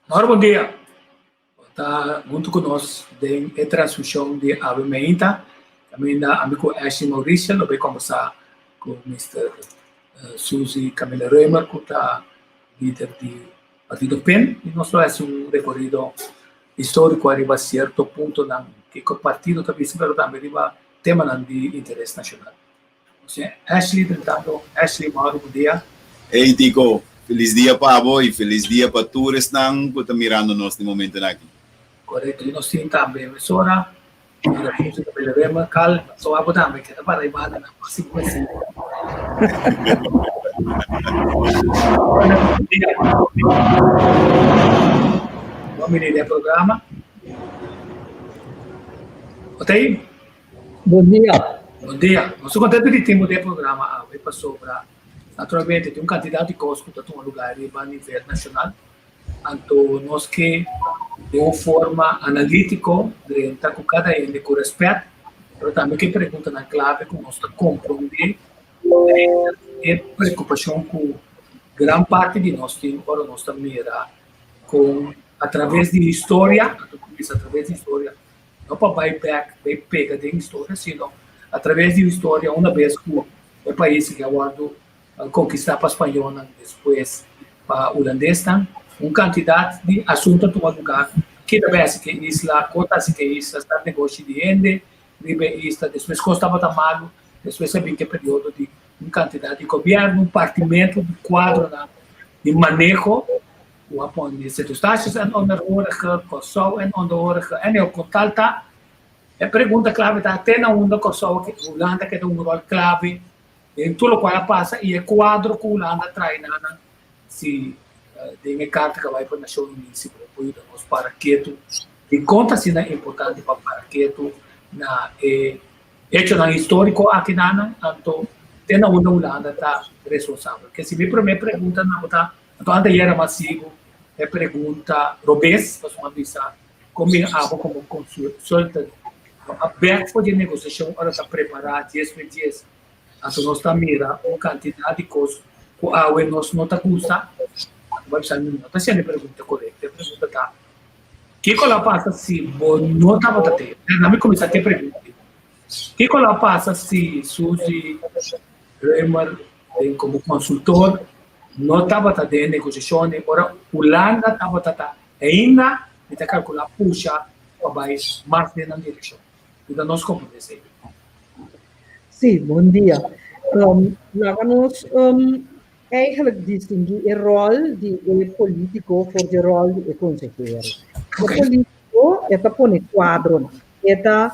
Ora, bom dia. Está junto conosco em a transmissão de Ave Meinta. Também da amigo Ashley Maurício, nós vamos conversar com o Mr. Suzy Camila Römer, que está líder do Partido PEN. E nós fazemos um recorrido histórico arriba a certo ponto que o partido também arriba tema de interesse nacional. Então, Ashley, tentando, Ashley, Mauro, bom dia. Hey, Tico. Feliz dia para você e feliz dia para todos que estão mirando nós no momento aqui. Correto, e nós temos também a emissora, a Suzy Camila Römer, Cal, só a botar também, que é para a imagem na próxima vez. Vamos iniciar o programa. Ok? Bom dia. Bom dia. Nós estamos contentes de ter o programa hoje para sobre. Naturalmente, tem candidato de coisas que está em lugar a nível nacional. Então, nós que de uma forma analítica, de estar com cada um com respeito, mas também que pergunta na clave com nós compreender e preocupação com grande parte de nós tem para nós também com através de história, através de história, não para buyback, pega de história, sino através de história, uma vez que o país que aguardo conquistar para a espanhola, depois para o holandês, candidato de assunto tomar lugar, que da vez que isla, cota que isla, está negócio de ende, isla, depois costava da malo, depois sabia que período de candidato de governo, partimento de quadro de manejo, o apoio de circunstâncias en onderhoorige, Kosovo en onderhoorige, en heel contalta. A pergunta clave está até na onda Kosovo, que Holanda que tem rol clave em tudo o que passa, e o quadro que Holanda traz se tem a carta que vai para a Nação Unida, se propõe os paraquetos, e conta-se na importante para paraquetos, na hecho na histórico aqui então tem na onda Holanda está responsável. Que se me primeira pergunta na outra, então antes era massivo, é pergunta Robes, nós vamos dizer, como como consulta, aberto de negociação, ora está preparado, 10 por 10, então nós estamos mirando uma quantidade de coisas que a nós não está custa, vai precisar de nota, se é a pergunta correta, a pergunta está, o que passa se não está botando? Não me começa a ter pergunta. O que passa se Suzy Römer, como consultor, não está botando em negociação, agora Holanda está botando ainda, está calculando, puxa, para mais na direção. Então, nós compreendemos. Sim, bom dia. Nós eigenlijk distinguir o rol de político voor de rol de consejero. O político está pone quadro, está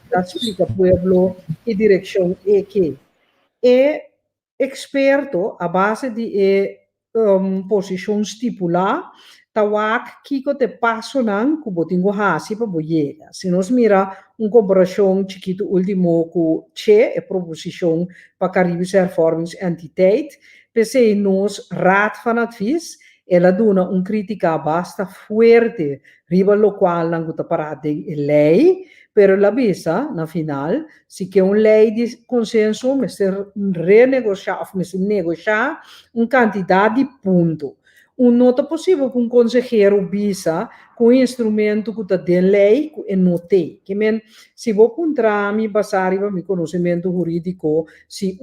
base explica ao pueblo que direção é que é experto a base de posição estipular tawak kiko te passo nan ku botingo hasi pa boyega. Se nós mira comparação chiquito último com che e proposição para Caribische Hervormingsentiteit, PC nos raad van advies, ela dona crítica basta fuerte riba lo qual nan guta parade e lei, pero la bisa na final, si que lei de consenso, mas ser renegociar, mas negociar quantidade de ponto. Nota possível que consejero bisa com instrumento que está de lei e note. Que men, se vou contra mi basari mi conhecimento jurídico, se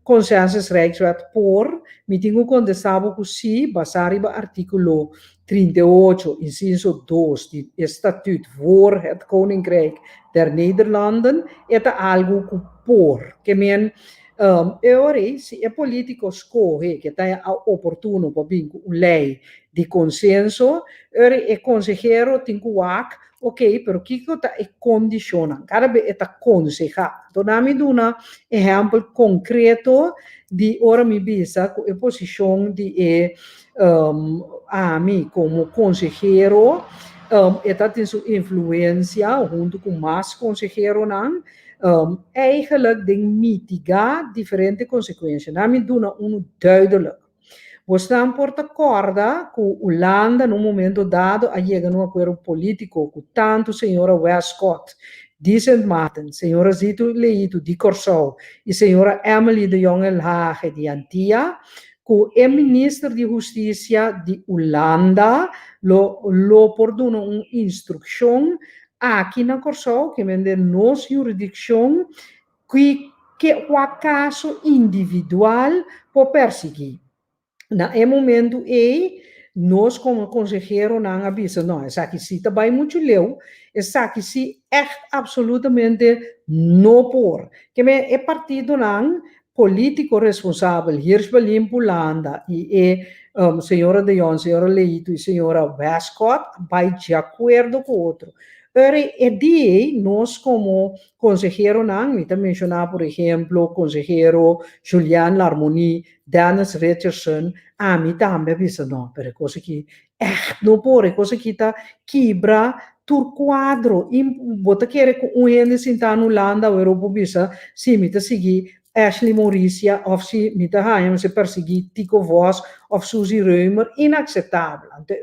consensus rechtswet por, mi tenho contestado que se basari artículo 38, inciso 2, die statuut voor het Koninkrijk der Nederlanden, é algo que por. Que men, ora, se é político escolhe que está oportuno para vir lei de consenso, ora é consejero tem que ok, pero que está condiciona, cada vez está aconsejar. Então, nami duna exemplo concreto de ora mi bisa com a posição de a mim como consejero, está tem sua influência junto com mais consejero não. Eigenlijk de mitigar diferente consequências. Nami duna duidelijk. We staan por acorda com Holanda no momento dado a chegar num acordo político com tanto senhora Westcott, Decent Martin, senhora Zito Leito de Corsou e senhora Emily de Jonge Lage de Antia, que o ministro de Justiça de Holanda lo por dar uma instrução aqui na Corsol, que é nossa jurisdição, que o caso individual por perseguir. Na momento nós como consejero não avisa, não, essa aqui sim também muito leu, essa aqui sim absolutamente não por, que é partido não político responsável, hier Berlim, Holanda, e senhora De Jong, senhora Leito e senhora Westcott, vai de acordo com o outro. Nós como consejero não, me mencionar, por exemplo, consejero Julian Larmoni, Dennis Richardson, a mim também avisa, não, pero coisa que não pode, coisa que está quebra tur quadro, bota querer com um ende sentar no Holanda, ou Europa, bisa, se me seguir Ashley Mauricia, of se me gaan se perseguir Tico Vos, of Suzy Reumer, inacceptável. Então,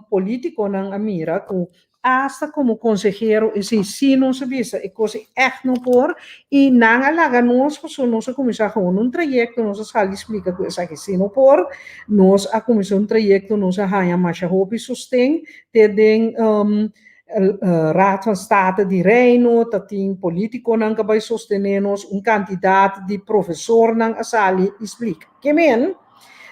político na Amira, que hasta como consejero, se não se visa, é coisa não por, e não alaga nós, nós começar com um trajeto, nós já explica que isso aqui se não por, nós a começar um trajeto, nós já ganha mais roupa e sustém, tem Raad van State de Reino, dat tem político não vai sostener nós, candidato de professor não a sali explica. Que men,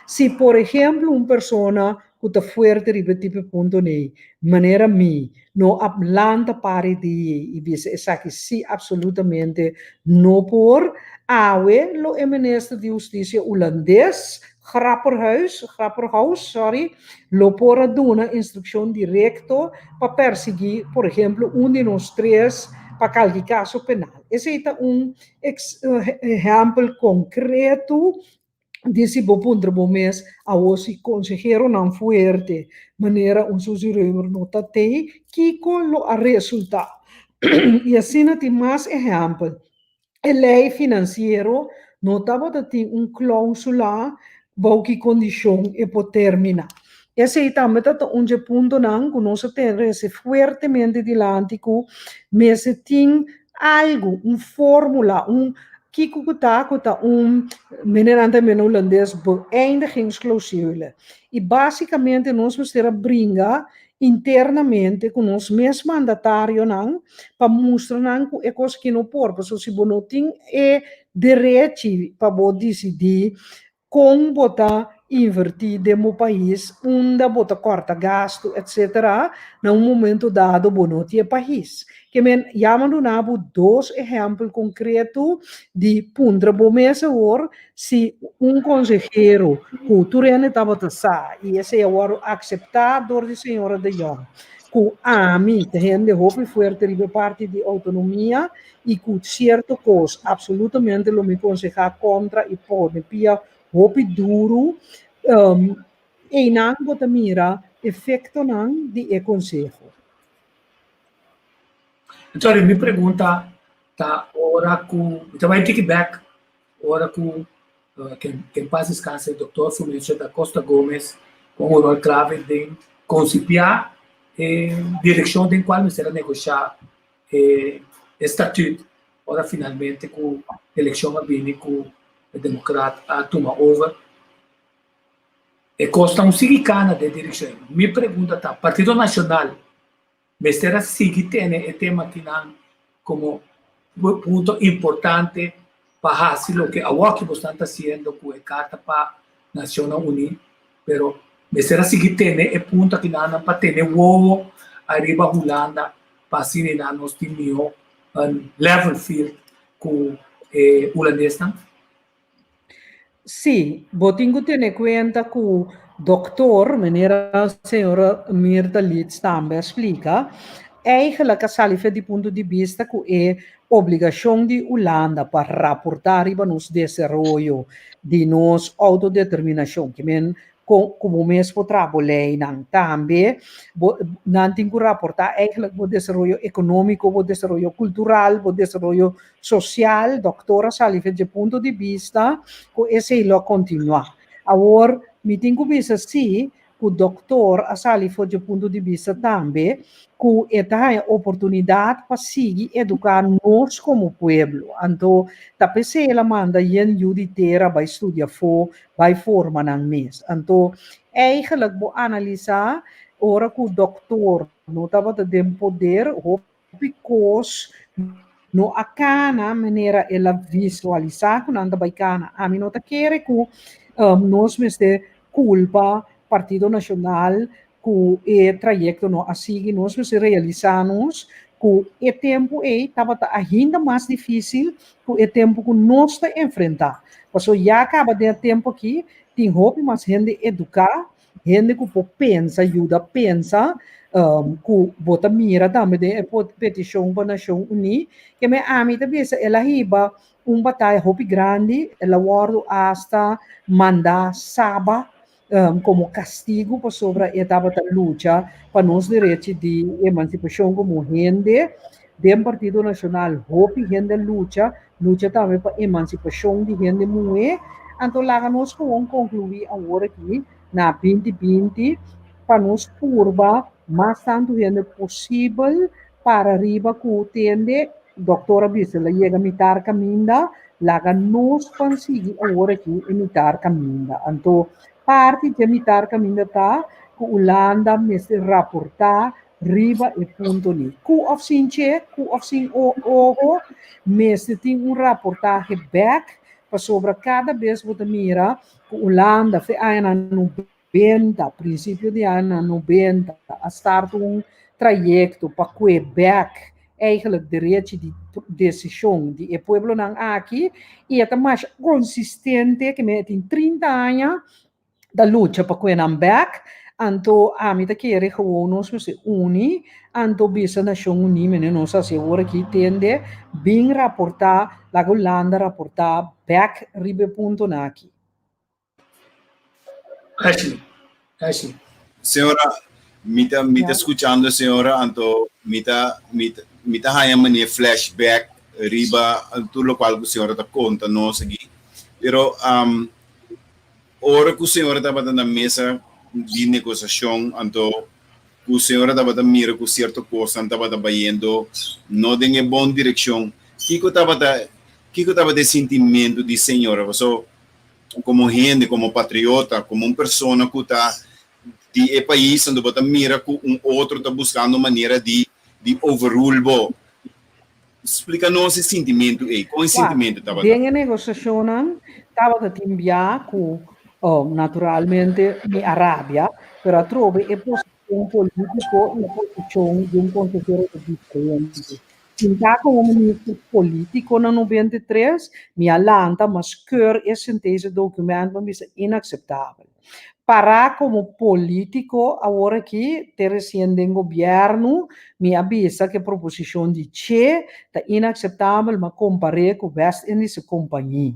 se por exemplo pessoa que está fuerte ribe tipo ponto nei, maneira no ablanta pare di, e dice essa que sim absolutamente no por, lo ministro de Justiça holandês, Grapperhaus, lo por dar instrução directo para perseguir, por exemplo, de nós três para qualquer caso penal. Esse é exemplo concreto desse ponto do mês, a hoje consejero não fuerte, maneira Suzy Reumer nota tem que com a resultado. E assim tem mais exemplo. A lei financeira notava que tem cláusula que condição é por terminar. Esse é também ponto não que nós temos fortemente dilante que mas tem algo, fórmula, que está minerante holandês beëindigingsclausule. E basicamente nós precisamos brincar internamente com os mesmos mandatários para mostrar que é coisa que não pode, porque se você não tem direito para decidir como botar invertir no país, onde botar corta gasto, etc., num momento dado, não tinha país. Que men chamam dois exemplos concretos de puntra bomesa or se consejero cultura estava a e esse é o acceptado da senhora De Jong. Que a mim tem de roupa forte de parte de autonomia e que certo coisa absolutamente lo me aconselhar contra e pode pia roupa duro e não bota mira efeito não de conselho. Então, ele me pergunta, tá, ora com, então vai take back, ora com, quem paz descansa, o Dr. Fulgencio da Costa Gomes, com o rol clave de concipiar direção em qual será negociar estatuto, ora finalmente com a eleição a vir com o democrata a tomar over, e costa sigicana de direção. Me pergunta, tá, Partido Nacional, mas será que tem o tema que não como ponto importante para fazer o que a WAC está fazendo com a Carta para a Nações Unidas, mas será que tem o ponto que não para ter o ovo arriba Holanda para se nós temos level field com o holandês? Sim, botinho tem em conta que o doutor, maneira a senhora Mirta Litz também explica, eigenlijk a de ponto de vista que é obrigação de Holanda para rapportar para nos desenvolvimento de nossa autodeterminação, que men como mesmo trabalhei também, não tem que rapportar eigenlijk o desenvolvimento econômico, o desenvolvimento cultural, o desenvolvimento social, doutora Salife de ponto de vista que esse lo continuar. Agora, me tenho que pensar sim, o doutor asali for de ponto de vista também que esta é oportunidade para seguir educar nós como pueblo. Então, tá pensei ela manda yen juditeira vai estudar vai formar nang mês. Então, eigenlijk vou analisar ora que o doutor não estava tendo poder, because no akana maneira ela visualizar quando anda baicana. A mim não tá querer que nós mesmo culpa Partido Nacional que o trajeto não assim nós mesmo realizamos que o tempo estava ainda mais difícil que o tempo que nós está enfrentar. Porque já acaba de tempo aqui, tem roupa mais gente educar, gente que pensa, ajuda, pensa, que bota mira também de petição para a Nação Unida, que me ami também ela riba batalha roupa grande, ela guarda hasta mandar saba como castigo para sobre esta luta para os direitos de emancipação como gente, do Partido Nacional, roupa gente luta também para emancipação de gente mulher. Então, lá nós vamos concluir agora aqui, na 2020, para nos curva mais tanto gente possível para arriba que o tende, doutora Bissela, chega a mitar caminho, lá nós conseguimos agora aqui imitar caminho. Então, parte de imitar caminho está, que o Holanda me rapportar, riba e ponto ali. Ku of sin ogo, mesmo tem reportagem back, para sobre cada vez que você mira, que Holanda foi ano 90, princípio de ano 90, a start trajeto para Quebec, eigenlijk direito de decisão de o pueblo não aqui, e é mais consistente que me tem 30 anos da luta para Quebec, anto a mim querer gewoon nós se uni, anto bisa Nação Unida, nós assim agora aqui tende bem rapportar, la Holanda rapportar back ribe ponto aqui. Ashley. Senhora, mita escuchando, senhora, anto mita haya mania flashback riba tudo lo qual a senhora está conta nós aqui. Pero hora que a senhora estava na mesa de negociação, então a senhora estava mira com certa coisa, estava trabalhando, não tem uma boa direção. Que estava de sentimento de senhora, so, como gente, como patriota, como uma pessoa que está de país, onde você mira que outro está buscando maneira de overrule. Explica-nos esse sentimento aí, qual sentimento estava? Dentro da negociação, estava a enviar com naturalmente na Arábia, pero trovo a posição política e a posição de consejero diferente. Sinta como ministro político na 93, minha landa, mas keur esse documento me é inaceitável. Para como político, agora aqui, recém em governo, me avisa que a proposição de Che está inaceitável, mas comparei com o West-Indies companhia.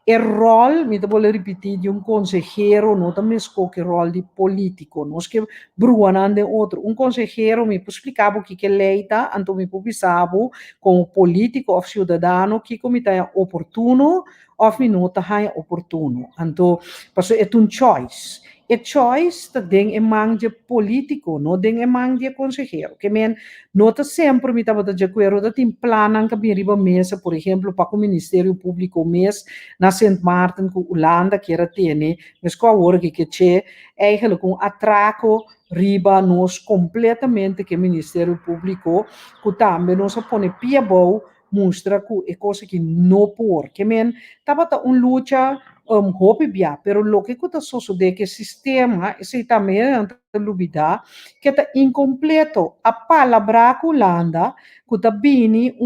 O rol, me vou repetir, de consejero, não também qualquer rol de político, nós que bruanando outro. Consejero me explicava o que é lei, então me publicava como político ou cidadão, que como está oportuno, ou não está oportuno. Então, é um choice. A choice tem em mão de político, não tem em mão de consejero. Que men, nota sempre me estava de acordo, tem plano que me riba mesa, por exemplo, para o Ministério Público mês na St. Martin, que Holanda que era tene, mas com a hora que é eigenlijk atraco riba nós completamente que o Ministério Público, que também nós põe pia bom, mostra que é coisa que não por. Que men, estava luta hope bia, pero lo que está sucedendo que o sistema, esse também é dúvida, que está incompleto. A palavra que Holanda, que está bem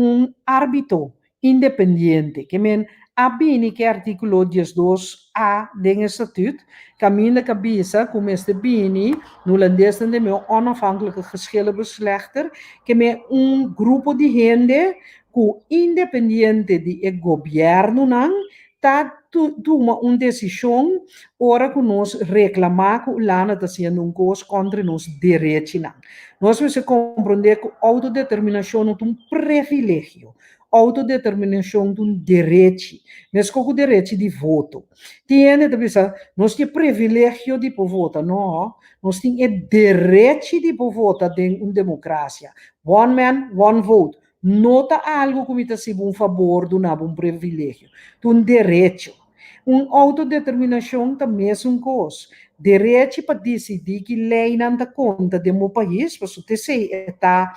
árbitro independente, que men, a bem que artigo 12A do estatuto, caminha cabeça, como este bem, no holandês de meu onafhankelijke geschillenbeslechter, que men grupo de gente que independente de governo não toma uma decisão, ora que nós reclamar que o Holanda está sendo coisa contra nos direitos. Nós precisamos compreender que a autodeterminação é um privilégio. autodeterminação de um direito, mesmo com o direito de voto. Tiene de pensar, nós temos privilégio de votar, não, nós temos o direito de votar em uma democracia. One man, one vote. Nota algo como está se um favor do um privilégio, de um direito. Autodeterminação também é uma coisa. Direito para decidir que lei não dá conta de meu país, para você sei, está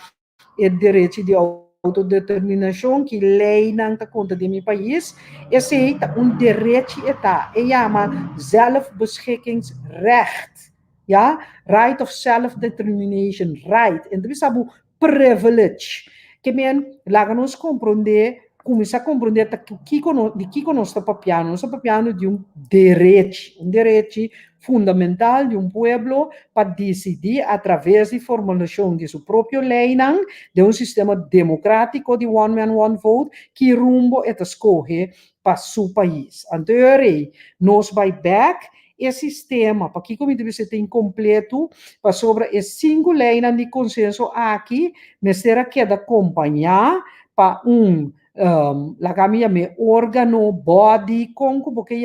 o direito de autodeterminação que lei não dá conta de meu país, esse é direito está, é chama zelfbeschikkingsrecht, ja, right of self-determination, right, então sabe privilege, que men, lá nos compreender, começar a compreender de que nós está papiando de direito fundamental de pueblo para decidir através de formulação de sua própria lei, de sistema democrático de one man, one vote, que rumbo escolhe para seu país. Então, nós vai back esse sistema, para que como deve ser incompleto, para sobre esse 5 leis de consenso aqui, mas será que acompanhar para lá que me órgão, body, porque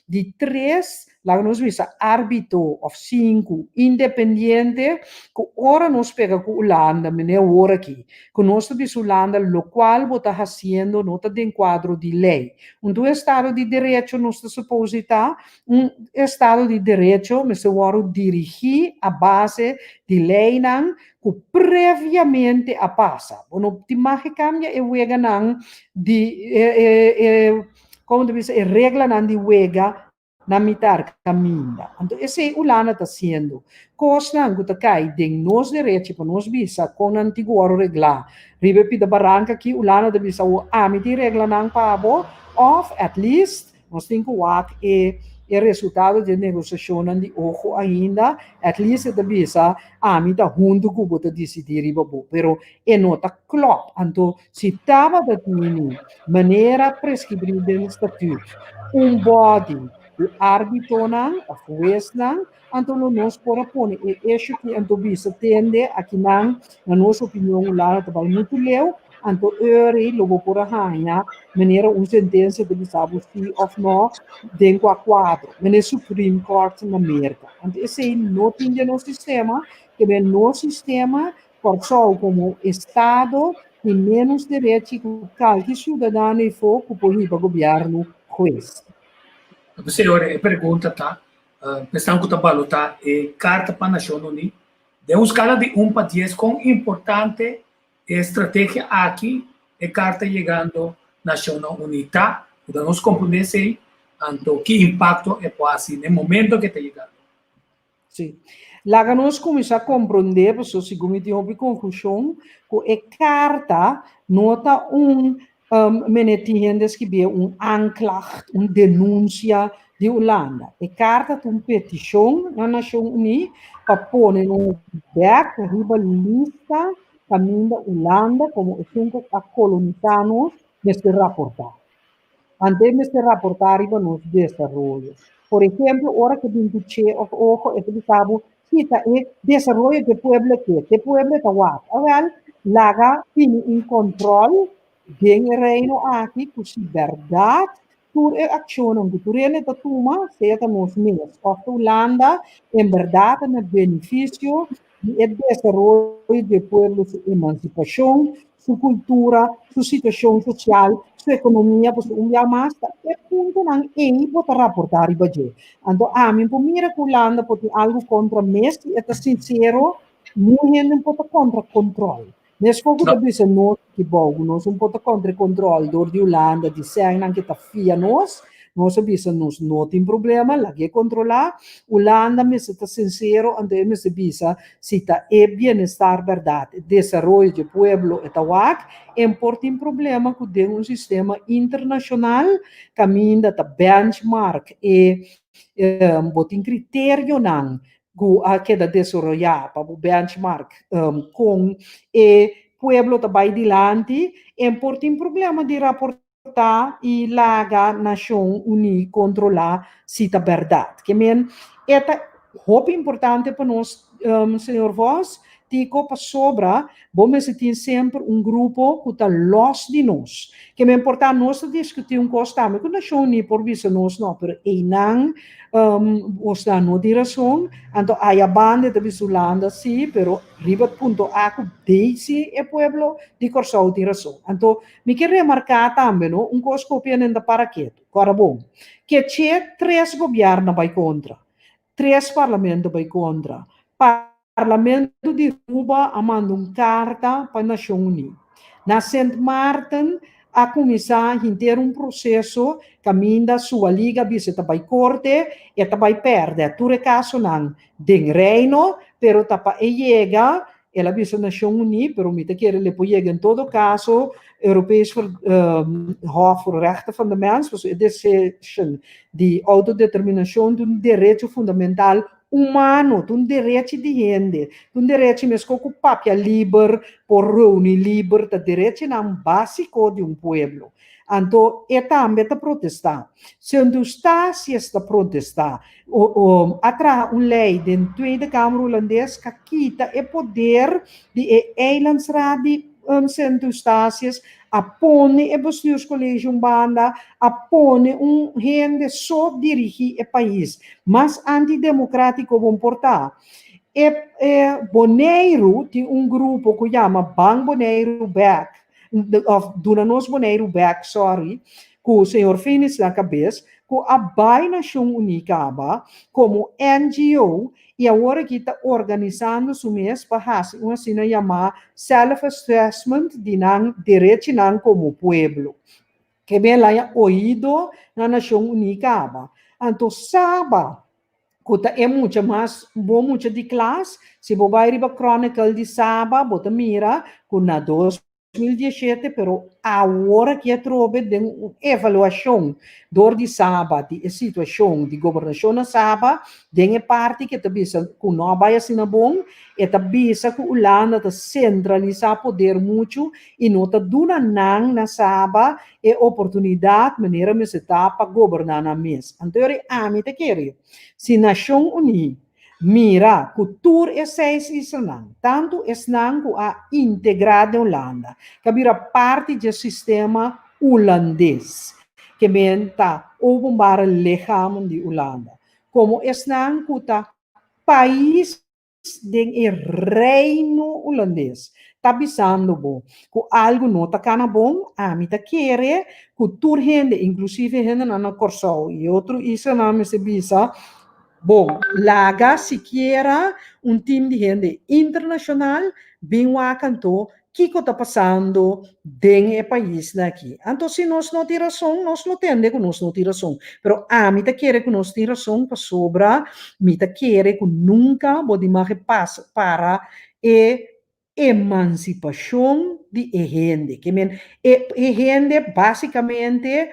de 3, lá nós vimos árbitro of 5, independente, que ora nós pega com Holanda, me ora aqui, que nós temos Holanda, lo qual está fazendo, nota de quadro de lei. Estado de direito, nós suposita, Estado de direito, mas se dirigir a base de lei, que previamente a passa. Bueno, te imagina cambia e wega nang como deve ser, regla nang di wega na mitar caminha. Então, esse é o Lana está sendo. Costa que cai de nós direitos para nós visa com o antigo regla. Ribe da barranca que o Lana deve ser o amiti regla nang pabo of at least nós temos que o resultado de negociação de ojo ainda, at least da bisa, amita junto com o decidir ribabu, pero nota klop, então se estava da maneira prescrita do estatuto, body, o árbitro não, a juez não, então nós podemos pôr isso que então bisa tende aqui não, na nossa opinião lá está muito leu, então logo por a maneira sentença de saber se of no dentro a quadro, no Supreme Court na América. Então esse não tem no sistema, que é no sistema por só como Estado tem menos direito que qualquer cidadão e foco por ir para o governo juiz. Senhora, pergunta, tá? Pensando que está balota, carta para a Nação Unida, de uma escala de 1 para 10, quão importante estratégia aqui é carta chegando na Nação Unida, para nós compreender então que impacto é quase no momento que está chegando. Sim. Lá nós começamos a compreender, porque segundo a conclusão, que a carta nota menetihendes que be aanklacht, denúncia de Holanda. A carta tem uma petição na Nação Unida para pôr no back, riba lista, caminho da Holanda, como assunto a colonizanos, neste raportar. Antes de raportar, riba nos desenvolve. Por exemplo, hora que tem que of ojo, é cabo, cita é desenvolve de pueblo está guapo. Agora, laga tem em controle den reino aqui, que se verdade, por a ação que tu está toma, seja nos meses. Of Holanda, em verdade, no benefício de desenvolvimento de pueblo, sua emancipação, sua cultura, sua situação social, sua economia, porque dia mais, é ponto não é para raportar e bater. Então, mim por mira que Holanda pode algo contra Messi, é sincero, não pode contra controle. Nesse fogo da bisa nós que bom, nós pode contra controle de Holanda, de Sena que tá fia nós bisa nós não tem problema, lá que controlar. Holanda me está sincero, ante me se bisa se tá é bem-estar verdade, desenvolvimento de pueblo etawak, tem problema com um sistema internacional, caminho da benchmark botin critério não que da desarrollar para o benchmark com o pueblo também dilante, tem problema de raportar e laga Nação Unida controlar se a verdade. Que é muito importante para nós, senhor Voss, tico para sobra, bom se tem sempre grupo que está los de nós. Que é importante nós discutir coisa também, que não é nem por vista nós não, mas não, os da não direção, então a banda de Visulanda sim, pero riba ponto a que desse é pueblo de Corsau direção. Então, me quero remarcar também, não, coisa que opinião da paraquedo, agora bom, que tinha 3 governos vai contra. 3 parlamentos vai contra. Parlamento de Cuba mandou carta para a Nação Unida. Na Saint Martin, a começar a ter processo que ainda sua liga bisa vai corte e vai perder. Tudo caso não den reino, pero tapa chega ela bisa Nação Unida, pero me quer ele pode chegar em todo caso Europees Hof voor Rechten van de Mens, dus decision de autodeterminação de direito fundamental humano, de direito de gente, de direito mesmo que o papel livre, por reunir livre, de direito não básico de pueblo. Então, é também para protestar. Se onde se está protestar, atrás uma lei da Tweede Kamer holandês que quita o poder de eilandsraad centro-estácias, apone o bestuurscollege banda, apone gente só dirigir o país, mas antidemocrático vão portar. Bonaire tem grupo que chama Bang Bonaire Back, Dona Nos Bonaire Back, sorry, com o senhor Finis na cabeça, com a Bai Nação Unica como NGO, e agora que está organizando o mês para fazer uma cena chamada self-assessment de direito como pueblo, que bem lá é oído na Nação Unica. Então, sabe, que é muito mais, muito de classe, se você vai para a Chronicle de Saba, você mira, com na 2017, pero agora que é trobe de avaliação de Saba, de situação de governação na Saba, de parte que está bisa com não vai assim bom, e está bisa que o Holanda está centralizar poder muito e não está dando na Saba e oportunidade maneira me se tá para governar na mesa. Então, a mim te quero, se Nação Unida mira, cultura é seis isso não. Tanto é não a integrar a Holanda, que vira parte do sistema holandês, que menta o bombar legamo de Holanda. Como é não que país do reino holandês. Tá bisando bom, que algo não tá cana bom, a mim tá querer, cultura gente, inclusive gente na Corsau, e outro isso não me se bisa. Bom, laga siquiera time de gente internacional bem o canto que está passando dentro do país daqui. Então, se nós não temos razão, nós não temos que nós não temos razão. Mas a mim quer que nós temos razão para sobra, mim quer que nunca podemos passar para a emancipação de gente. Que gente, basicamente,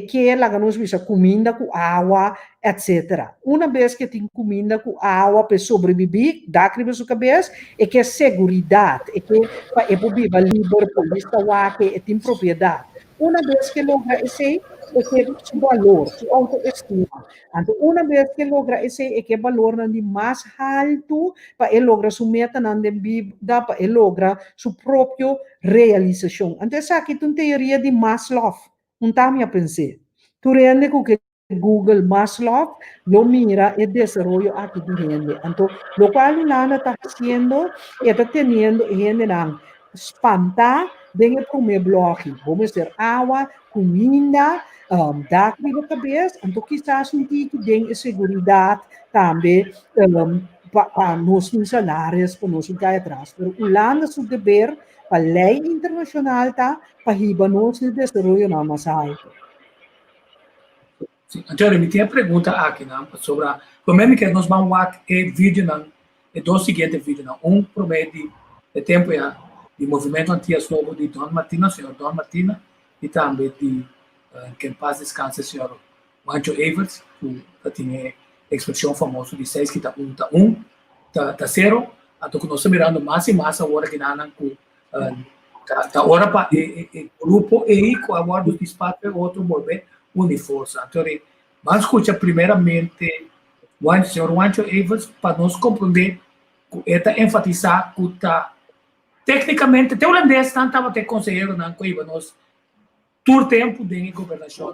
que la ganamos visa comida com água, etc. Uma vez que tem comida com água para sobreviver, dá que sua cabeça, é que é segurança, é que é para viver livre, polícia, que tem propriedade. Uma vez que logra esse, é que o valor, a autoestima. Então, uma vez que logra esse, é que o valor não é mais alto para ele lograr sua meta, não é vida, para ele lograr sua própria realização. Então, essa aqui é uma teoria de Maslow. Não está me a pensar. Tu rende que Google Maslow lo mira el desarrollo aquí de gente. Entonces, lo cual nada está haciendo, está teniendo gente espantar en el primer bloque. Vamos a hacer agua, comida, dar de cabeça. Então, quizás um tipo de segurança também para nossos salários, para nós ficar atrás. Mas o Holanda seu dever para a lei internacional tá para riba nosso desenvolvimento na massa alta. Sim, Antônio, me tinha pergunta aqui, não, sobre como é que nós vamos ver vídeo, não, é dois seguintes vídeos, não, prometo de tempo de movimento anti-esnobo de Dona Martina, senhor Dona Martina, e também de que em paz descanse, senhor Juancho Everts, que tinha expressão famosa de 6 que está 1, está 0, então nós estamos mirando mais e mais agora que não está hora para o grupo e com a guarda dos espaços outro mover unir força. Então, vamos escutar primeiramente o senhor Juancho Everts para nós compreender Eta enfatizar que tecnicamente te holandês não estava te conselheiro não que nós todo tempo de governação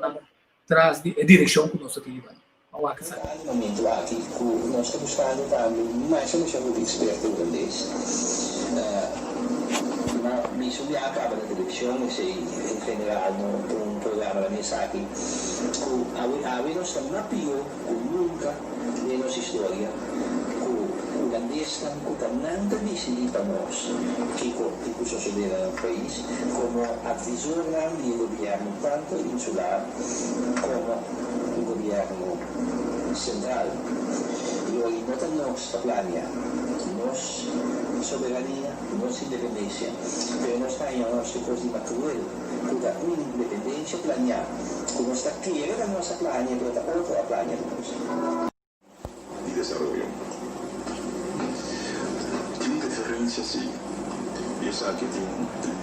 traz de direção que nós temos. No momento aqui, nós estamos buscando também mais uma chave de experto holandês. Isso já acaba na televisão, mas em geral no programa da mensagem, nós estamos na pior, nunca em nossa história, o holandês não tem visita nós, que sucederá no país, como advisor do governo, tanto insular como o governo central. E hoje não temos planear, nós soberania, nossa independência, mas nós temos a nossa coisa natural, toda uma independência planear, como está querendo a nossa planeia, toda outra planeia y desarrollo. Tiene diferencia, sí. Y es que tiene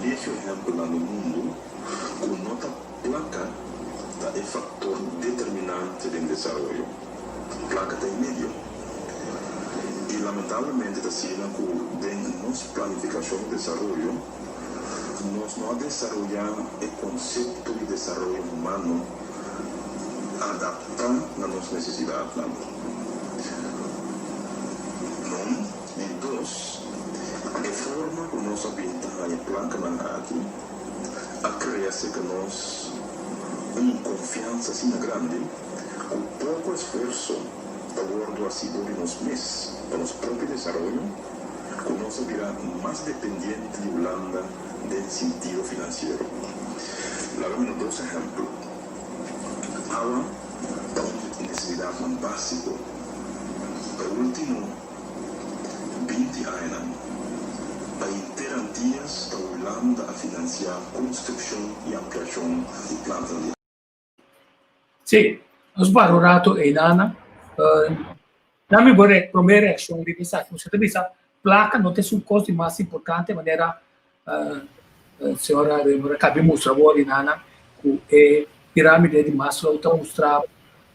lejos ejemplo en el mundo, con nota placa es el factor determinante del desarrollo. Placa está en medio. Y lamentablemente así en nuestra planificación de desarrollo, nos no desarrollamos el concepto de desarrollo humano adaptar a nuestras necesidades. E dos, a forma que nós habitamos a planca aqui, acresce que nós confiança assim grande, com pouco esforço, a bordo assim de nós mesmos, para nosso próprio desenvolvimento, que nós virá mais dependente de Holanda do sentido financeiro. Lagamos dois exemplos. Água é uma necessidade mais básica. O último 20 anos, para interantias da Holanda a financiar construção e ampliação de plantas de. Sim, nós valorato em Nana. Nami vorrei promere action di questa cosa. Placa não tem um custo mais importante, de maneira senhora acabamos de trabalhar em Nana, que pirâmide de Maslow está mostrando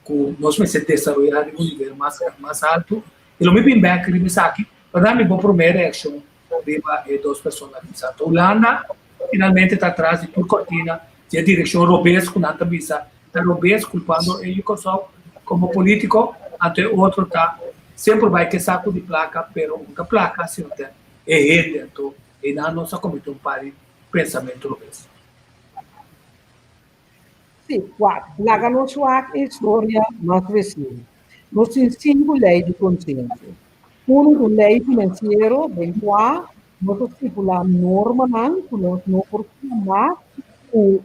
que nós vamos desenvolver um nível mais alto. E o meu feedback é aqui. Para mim, vou promover action riba e duas pessoas. A Holanda finalmente está atrás de por cortina de direção europeia com nada visa. Está europeia culpando e eu só como político até outro tá sempre vai ter saco de placa, pero uma placa se não tem é então e na nossa comissão para pensamento europeu. Sim, quatro. Lá no suac história mais recente. Nós temos 5 leis de consciência. Uma lei financeira, bem qual nós estipulamos norma que nós não portamos o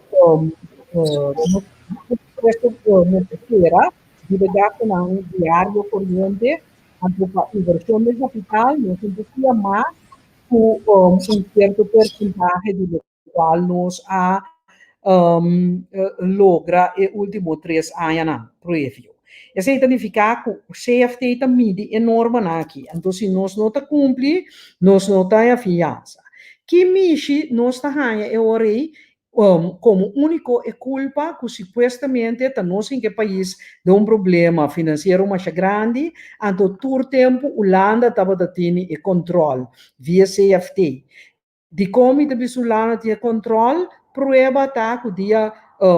necessário de gasto não diário corrente, a inversão de capital, nós investimos mais com certo percentagem do qual nós logra os últimos 3 anos, previo. Isso significa que o CFT está medindo enorme aqui. Então, se nós não cumprimos, nós não temos a fiança. Que mishi nós temos como único é culpa que supostamente nós em que país de problema financeiro mais grande, então todo tempo Holanda estava tendo o controle via CFT. De como de Holanda tinha controle, prova está que o dia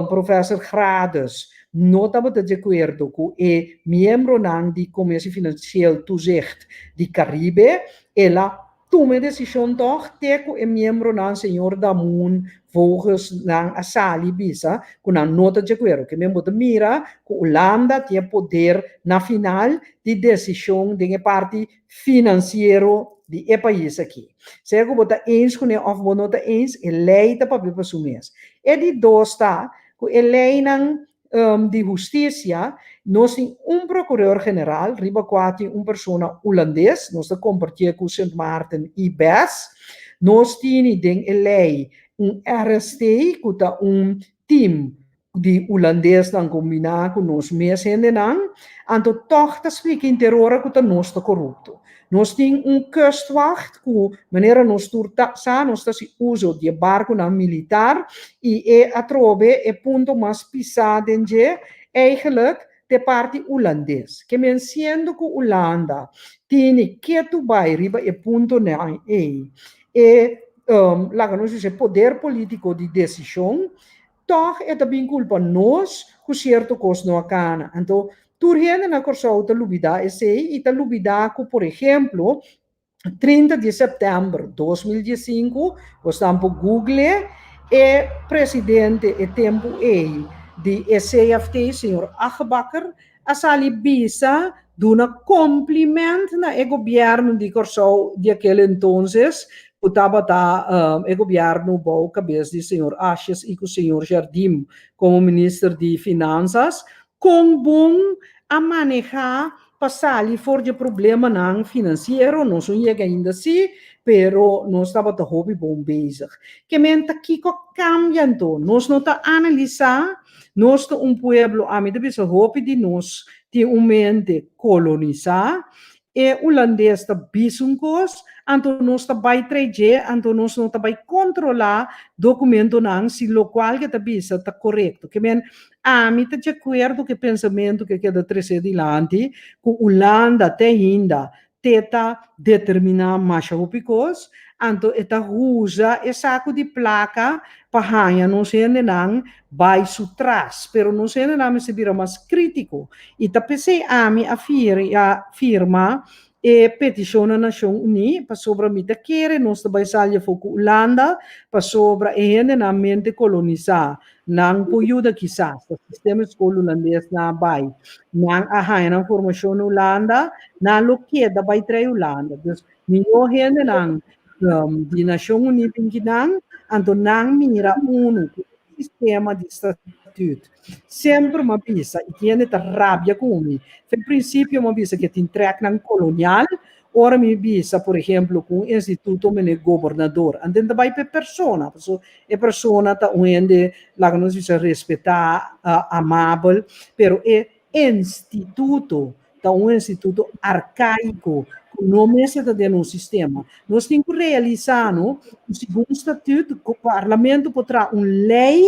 professor Grades não estava de acordo com o membro do Comissão Financeira Toezicht de Caribe, ela toma a decisão toch tegen o membro do senhor Damoun volgens a Sali Bisa, com a nota de acordo, que mesmo mira que Holanda tem poder na final de decisão de parte financeiro de país aqui. Se eu botar eens com of não está eens, é lei da papel para sumir. E de dois está que a lei de justiça, nós temos procurador-geral, riba quatro, pessoa holandês, nós compartilhamos com Sint Maarten e BES, nós temos a lei, RST, que é team de holandês que combina com nós mesmos, então, toch te explica em terror que nós está corrupto. Nós temos kustwacht, que maneira nós se usa de barco militar, e a trove é ponto mais pisado, eigenlijk, de parte holandês, que men siendo que Holanda tiene que tu vai riba e punto na lá que nós dizer poder político de decisão, toch é também culpa nós que certo coisa não acana. Então, turhene na corsa outra lubida e sei e ta lubida que, por exemplo, 30 de setembro de 2015, o stampo Google e presidente e tempo de SAFT, senhor Achbakker, a sali bisa duna cumprimento na governo de Corsou de aquele entonces, estava o governo bom cabeça de senhor Ashes e com o senhor Jardim como ministro de Finanças, com bom a manejar passar for de problema não financeiro, não chega ainda assim, pero nós estava de hobby bom bezig. Que mente aqui que cambiando, nós não está analisar, nós é pueblo, a mim também se hobby de nós, de mente colonizar, e o holandês está bisuncos, então nós está vai trazer, então nós não está vai controlar documento não, se o qual que está bisa está correto. Que men a mim está de acordo que pensamento que queda trazer adiante, que Holanda até ainda tenta determinar mais picos, então está usa e saco de placa para ganhar não sei não vai trás, pero não sei não se vira mais crítico. E tá pensei a mim a firma e petição na Nação Unida para sobre a mita querer nós também sair foco Holanda para sobre a na mente colonizar não pojuda quizás o sistema escola holandês na vai não a na formação Holanda na lo que da vai trair Holanda dus melhor gente não de Nação Unida que não então não mira sistema de estatuto sempre uma pista e que ainda rabia comigo. No princípio uma pista que tem track na colonial, ora me pista, por exemplo, com o instituto mene governador. Então vai per persona, a persona tá onde lá que nós precisa respeitar, amável, pero é instituto, tá instituto arcaico. Não é esse dentro do sistema. Nós temos que realizar, no segundo estatuto, que o parlamento poderá uma lei,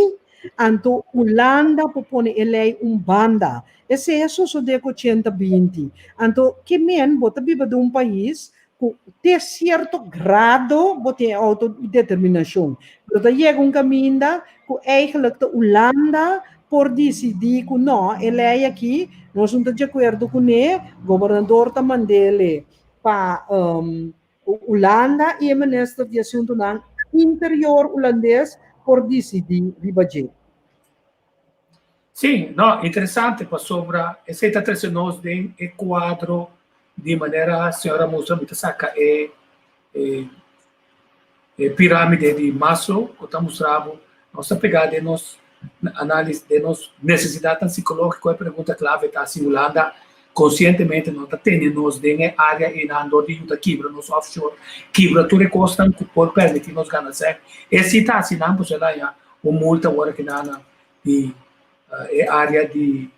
então Holanda propõe a lei banda. Esse é só de 820. Então, que men bota viva de país que tem certo grado de autodeterminação. Então, chega caminho que eigenlijk Holanda por decidir que não, a lei aqui, nós não estamos de acordo com ele, o governador está mandando para Holanda e o ministro de Assuntos Interior holandês por decidir ribadir. Sim, não, interessante para sobre esse está trazendo nós de quadro de maneira a senhora mostra muito saca pirâmide de Maslow, que está mostrando nossa pegada de nós análise de nós necessidade psicológica, a pergunta clave está se Holanda conscientemente não está tendo nós de área em andor de Utah quebra nos offshore quebra tudo custa por permitir nós ganhar certo esse está assim não pode lá já o multa agora que na de área de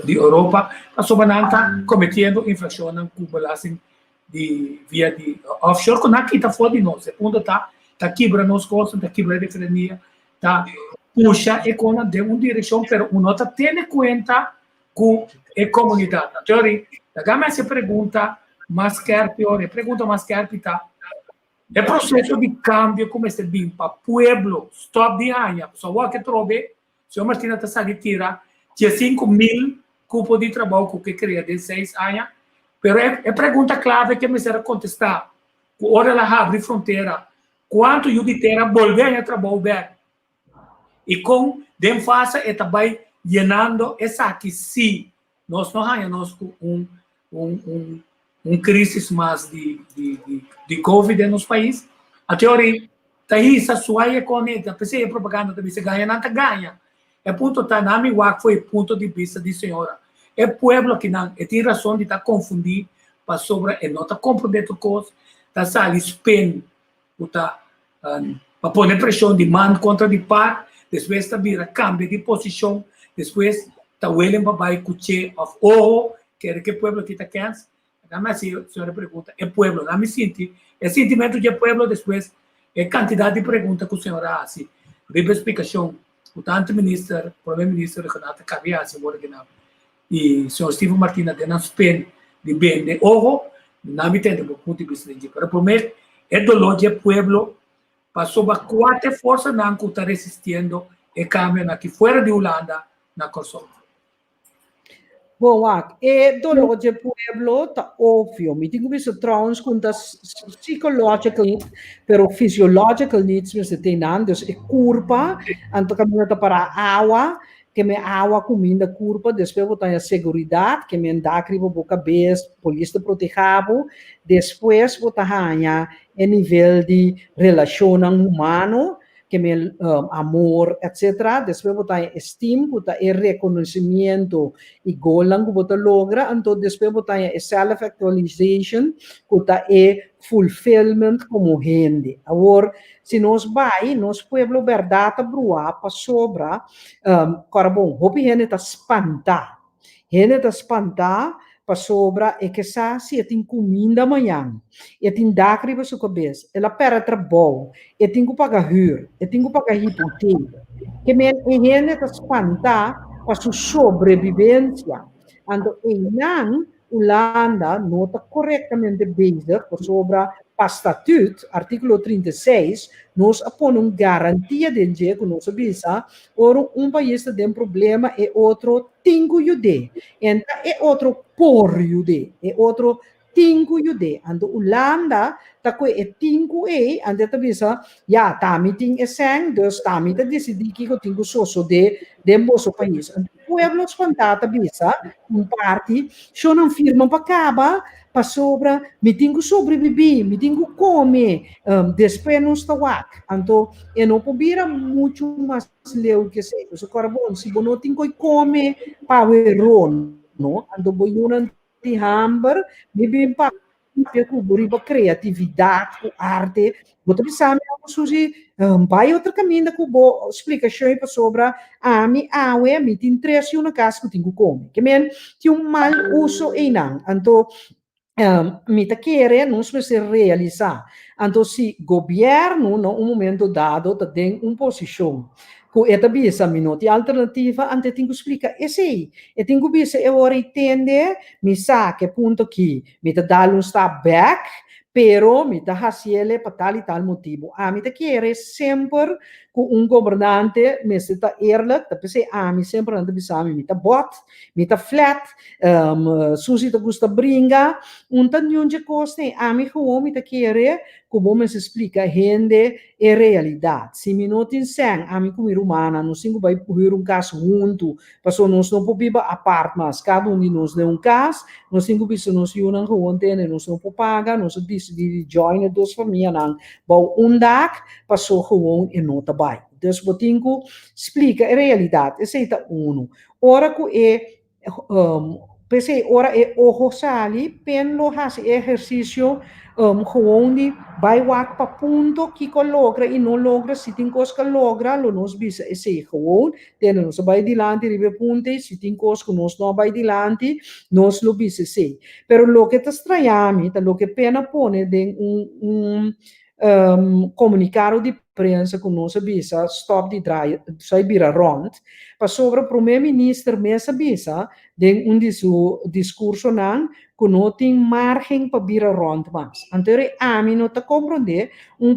Europa a sobrando cometendo infração na Cuba assim de via de offshore que não está fora de nós o ponto está quebra nos costas está quebra de frenia está puxa e com de uma direção, pero uno está tendo conta com a comunidade. A teoria, a gama se pergunta, mas quer pior, pergunta mais quer pitar. O processo de cambio como este bem para pueblo, stop de anha, só que trobe, se o Martina está saindo tira, tinha 5.000 cupos de trabalho que cria de 6 anos, pero a pergunta clave que me será contestar, hora ela abre fronteira, quanto eu de terra volver a trabalhar e com dem faça e também llenando essa aqui se nós não ganhamos crise mais de Covid nos países a teoria tá isso sua economia a pessoa propaganda também se ganha não ganha é ponto tá na minha foi ponto de vista de senhora é pueblo que não tem razão de tá confundir para sobre e não tá compreendendo coisa tá sali spend tá para pôr pressão de mão contra de par depois está vira cambio de posição, depois está o para vai cuche of que o pueblo que está querendo. Mas se a senhora pergunta, é pueblo, não me senti, é sentimento de pueblo, depois é quantidade de perguntas que a senhora faz, riba explicação, o tanto minister, primeiro-ministro Renato Cavia, se morgana, e o senhor Steve Martina de nas pen de bem de ojo, na mitad do ponto de vista de para primeiro é dolor do pueblo, passou para quatro forças não que está resistindo e cambio aqui fora de Holanda na Kosovo. Bom, e dolor de pueblo tá óbvio. Me digo isso trouwens com das psychological needs, pero physiological needs você tem não, dus é culpa, anto caminho para água, que me água comida culpa, depois botar a segurança, que me andar crivo boca bes, polícia protegado, depois botar a nível de relação humano, que me amor, etc. Depois botar estima, botar reconhecimento e golang botar logra, então depois botar self-actualization, botar fulfillment como rende. Agora, se nós vai, nós pueblo verdade brua para sobra, bom, hopi rende tá espantar. Rende tá espantar para sobra e que sa se tem comida amanhã. E tem dacri para sua cabeça. Ela pera trabalho. E tem que pagar huur. E tem que pagar hipoteca. Que men rende tá espantar para sua sobrevivência. Então, não Holanda não está corretamente bezig sobre o estatuto, artigo 36, nós aponamos garantia de que nós visa, ora país tem problema e outro tingo jude, então é outro por jude, é outro tingo jude. Então Holanda tá com é tingo ande tá visa, ja, tami ting é sang, dus tami tá decidir que eu tingo sosso de nosso país. Então pueblo espantata bisa, parte, só não firma para acabar, para sobra, me tenho sobreviver, me tenho comer, depois não está lá. Então, eu não posso muito mais ler o que sei. Então, bom, se eu não tenho que comer, para o erro, não? Então, eu não tenho hamburger, me bem para a criatividade, a arte, você sabe, Suzy, vai outro caminho que eu explicação sobre a minha me tem interesse na casa que eu tenho que comer. Que men, tem mal uso e não. Então, me tá querer, não se realizar. Então, se o governo, no momento dado, tem uma posição, que é também essa minute alternativa, ante tem que explicar, esse e tem que ver se eu entender, me sa que ponto que me tá dar um step back, pero me tá haciele para tal e tal motivo. Me tá querer sempre com governante, me está eerlijk, dat pensei, me sempre anda bisami, me tá bot, me tá flat, susi tá gusta bringa, tanto de coisa, me gewoon me tá querer, como me se explica, rende e realidade. Se me não tem sang, me como humana, não singo vai por um caso junto, passou nós não podemos a parte, mas cada de nós tem caso, nós singo bisa nós yunan gewoon tene, nós não paga, nós decidi join duas famílias, não, bom, dag, passou gewoon e não tá bem. Dus botingo explica a realidade. Esse é um. Ora que pensei, ora é o sali, penlo has exercício, gewoon de vai wak pa punto que logra e não logra, se tem coisa que logra, lo nos bisa esse gewoon, tem nos vai dilante ribe punte, se tem coisa que nos não vai dilante, nos lo bisa esse. Pero lo que te estranhami, lo que pena pone de comunicado de prensa com nossa bisa, stop de draai, sai bira rond, para sobre o primeiro-ministro mesa bisa, de discurso nan, que não tem margem para bira rond mais. Então, mim não está compreender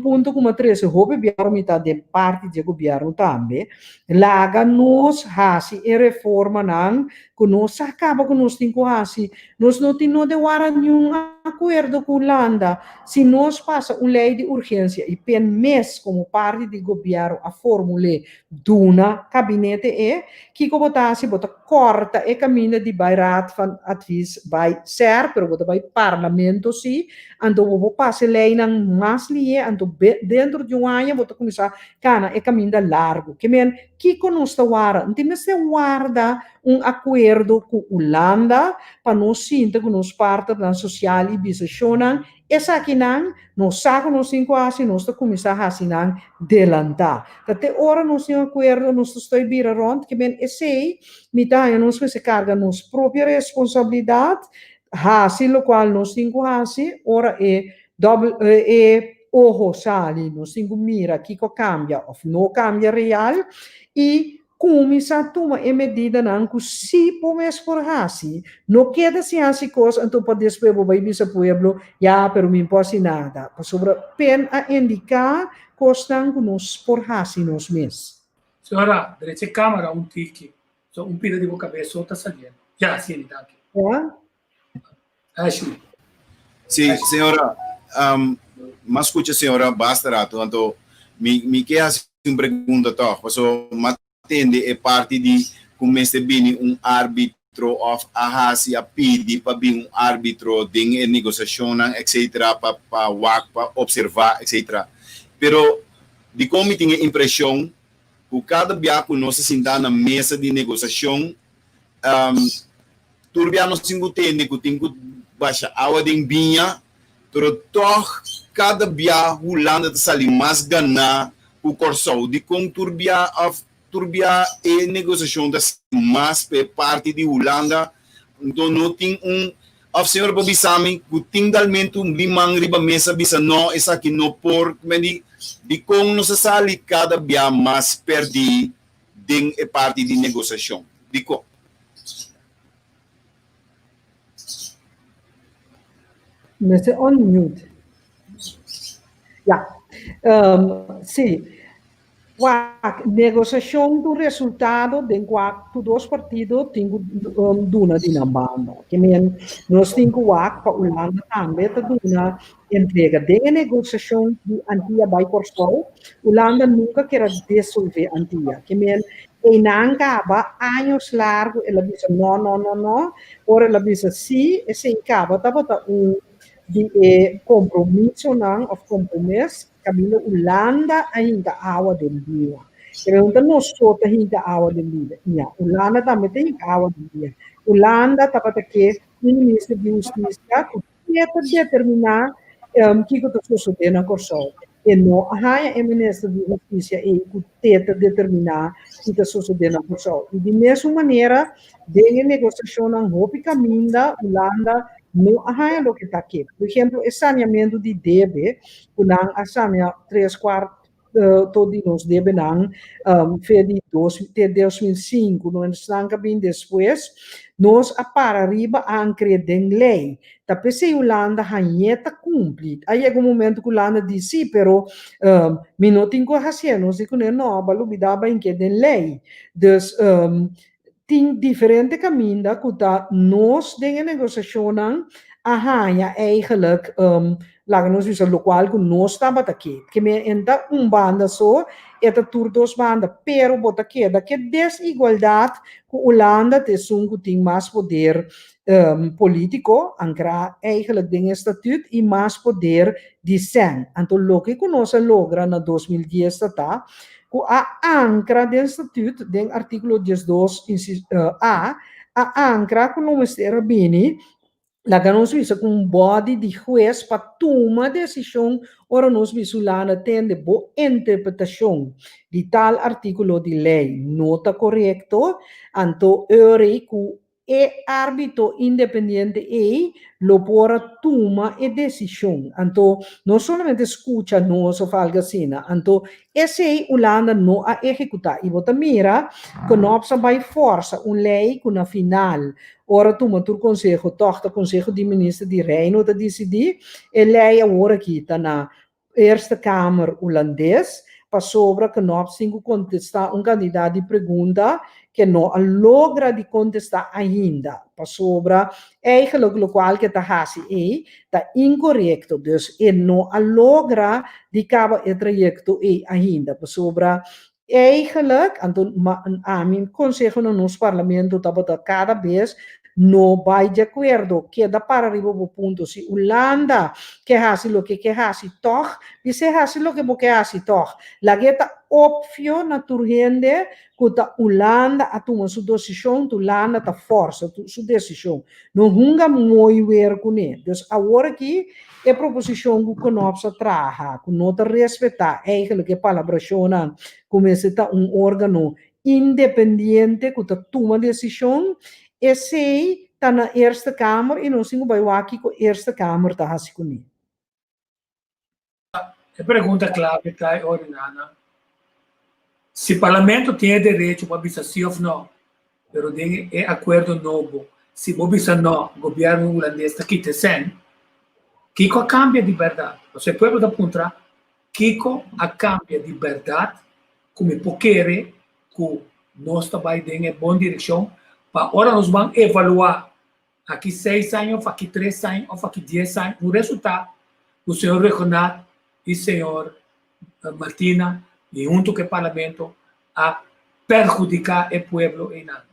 ponto como três roupa biaro metade de parte do governo também, laga nos hasi e reforma nan, que nós acaba com nós tem que hasi, nós não tem de wara nenhum acordo com Holanda, se nós passa uma lei de urgência e pen mês como parte do governo a formule duna gabinete que botasse bota corta e caminho de bairraad van advies by SER, pero bota by parlamento si, ando bo passe lei nang mas lie, ando dentro de um ano bota começar cana e caminho largo, que men que conosco wara, não tem se guarda acordo com Holanda para nós sinta que nós parte da social e bisacionan, essa aqui não sabe nós cinco assim nós começar a assinar delantar. Até hora nós temos acordo, nós estou bira rond, que bem esse me dá nós se carga nos própria responsabilidade, assim lo qual nós cinco assim, ora é double ojo sali, nós temos mira que cambia ou não cambia real e começa a tomar a medida não que se pomos por assim, não queda assim assim coisa, então para después vai bisa pueblo, já, pero me importa nada, para sobre pen a indicar costan que nós por assim nós mesmos. Senhora, direita câmara, um tique. So, um pira de boca cabeça, outra saliendo. Já, sim, tá aqui. Ja? Ashley. Sim, senhora, mas escuta, senhora, basta rato, então, me quer fazer uma pergunta, tá? Porque matende é parte de como este bem árbitro of ahasi a pedi para bem árbitro de negociação, etc, para observar, etc. Pero de como tinha impressão que cada biaco nós sentar na mesa de negociação, turbiano singu tende que tem que baixa água de binha, pero toch cada bia Holanda te sali mais ganhar o corso de como turbia e negociação das mais per parte de Holanda, então não tem of senhor Bobby Sami que tem dalmente limang riba mesa bisa no essa aqui no por de como não se sali cada bia mais perdi de parte de negociação de como Mr. On mute. Ja, sim. A negociação do resultado de quatro dos partidos tem duna de nambanda. Que nós temos para Holanda também tá duna entrega de negociação de antia by Corsol. Holanda nunca quer dissolver antia. Que e não acaba anos largo ela diz não. Ora ela diz sim e se acaba tá de compromisso não of compromisso caminho Holanda ainda água de dia. Pergunta nós só ainda água de dia. Ya, Holanda também tem água de dia. Holanda tá para que o ministro de justiça que determinar que está sucedendo na Corsol. E não há ministro de justiça que determinar que está sucedendo na Corsol. E de mesma maneira, de negociação na roupa caminho Holanda não há o que está aqui. Por exemplo, o saneamento de débito, não há saneamento 3/4 todos nós deve não fez de 2005, não estão bem depois, nós a para arriba a acreditar lei. Tapi se Holanda hanyeta cumprir. Aí é um momento que Holanda diz sim, pero me não tenho que fazer, nós digo não, balu me dá bem que den lei. Dus tem diferente caminho que nós de negociação ja eigenlijk laten we zeggen lokaal que nós estava aqui que me entra banda só eta tur dos banda pero bota que da que desigualdade que Holanda tem que tem mais poder político ancra eigenlijk ding estatuto e mais poder de sen então lo que nós logra na 2010 tá a ancra do estatuto do artigo 12 a ancra que nós era bem la que nós vimos com um body de juez para tomar decisão, ora nós vimos lá na tende boa interpretação de tal artigo de lei, nota correto, então que é árbitro independente e lo pode tomar a decisão. Então, não somente escuta nós ou algo assim, então esse Holanda não a executar. E você mira que nós vai força uma lei que na final ora toma o conselho, toca o conselho de ministro de Reino de decidir, e lei agora aqui está na Eerste Kamer holandês, para sobre que nós temos que contestar candidato de pergunta que não logra de contestar ainda, para sobre eigenlijk o qual que está fazendo está incorreto, dus e não logra de acabar o trajecto ainda, para sobre eigenlijk, então, a mim conselho no nosso parlamento está cada vez não vai de acordo, que dá para arriba o ponto, se Holanda que hace lo que hace, toch, e se hace lo que hace, toch, la que está óbvio na turgente, que a Holanda a tomar sua decisão, Holanda está força sua decisão, não hunga muito ver com ele, então agora aqui é a proposição que nós traga, que nós respeitar, eigenlijk a palavra como se está órgão independente que toma decisão, esse está na Eerste Kamer e nós temos que aqui com a Eerste Kamer está fazendo. A pergunta clave está orinana. Se o parlamento tem direito para avisar sim ou não, pero é acordo novo. Se o não, o governo holandês está aqui sem, Kiko cambia de verdade. Você pode apontar, Kiko a cambia de verdade, como poder que nós também em boa direção, para agora nós vamos evaluar aqui 6 anos, aqui 3 anos, ou aqui 10 anos, o resultado, o senhor Renato e o senhor Martina, e junto com o parlamento, a perjudicar o povo em nada.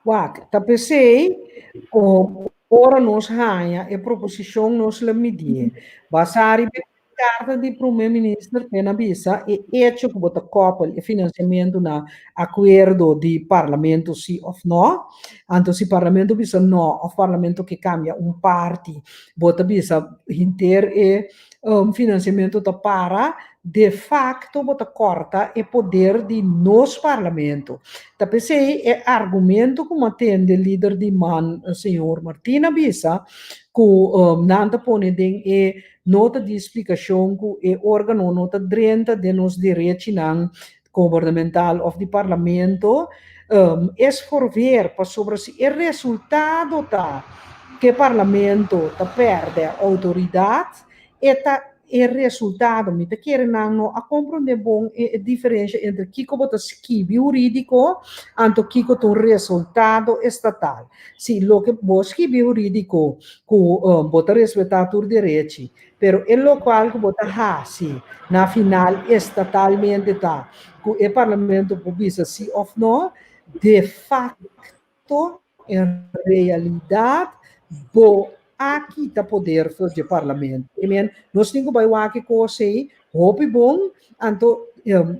Wak, tá pensei, ora nós ganha a proposição nós la medir. Basari carta de primeiro-ministro pena bisa e hecho que bota couple e financiamento na acordo de parlamento sim ou não. Então se parlamento bisa não, o parlamento que cambia parte bota bisa inter e financiamento da para de facto bota corta e poder de nos parlamento. Tapi sei é argumento como atende líder de man senhor Martina Bisa que nanta pone den e nota de explicação que é órgão nota 30 de nos direitos não governamental of de parlamento é por ver para sobre se o resultado tá que parlamento tá perde autoridade e tá o resultado, me quer não a compreender bom a diferença entre Kiko bota skill jurídico e Kiko tem resultado estatal. Se lo que vos skill jurídico que bota respeitar os direitos, pero el local que bota hasi na final estatalmente tá que o parlamento pubisa sim ou não, de facto em realidade bo aqui está poder do parlamento. Nós temos que ver que coisa é bom, então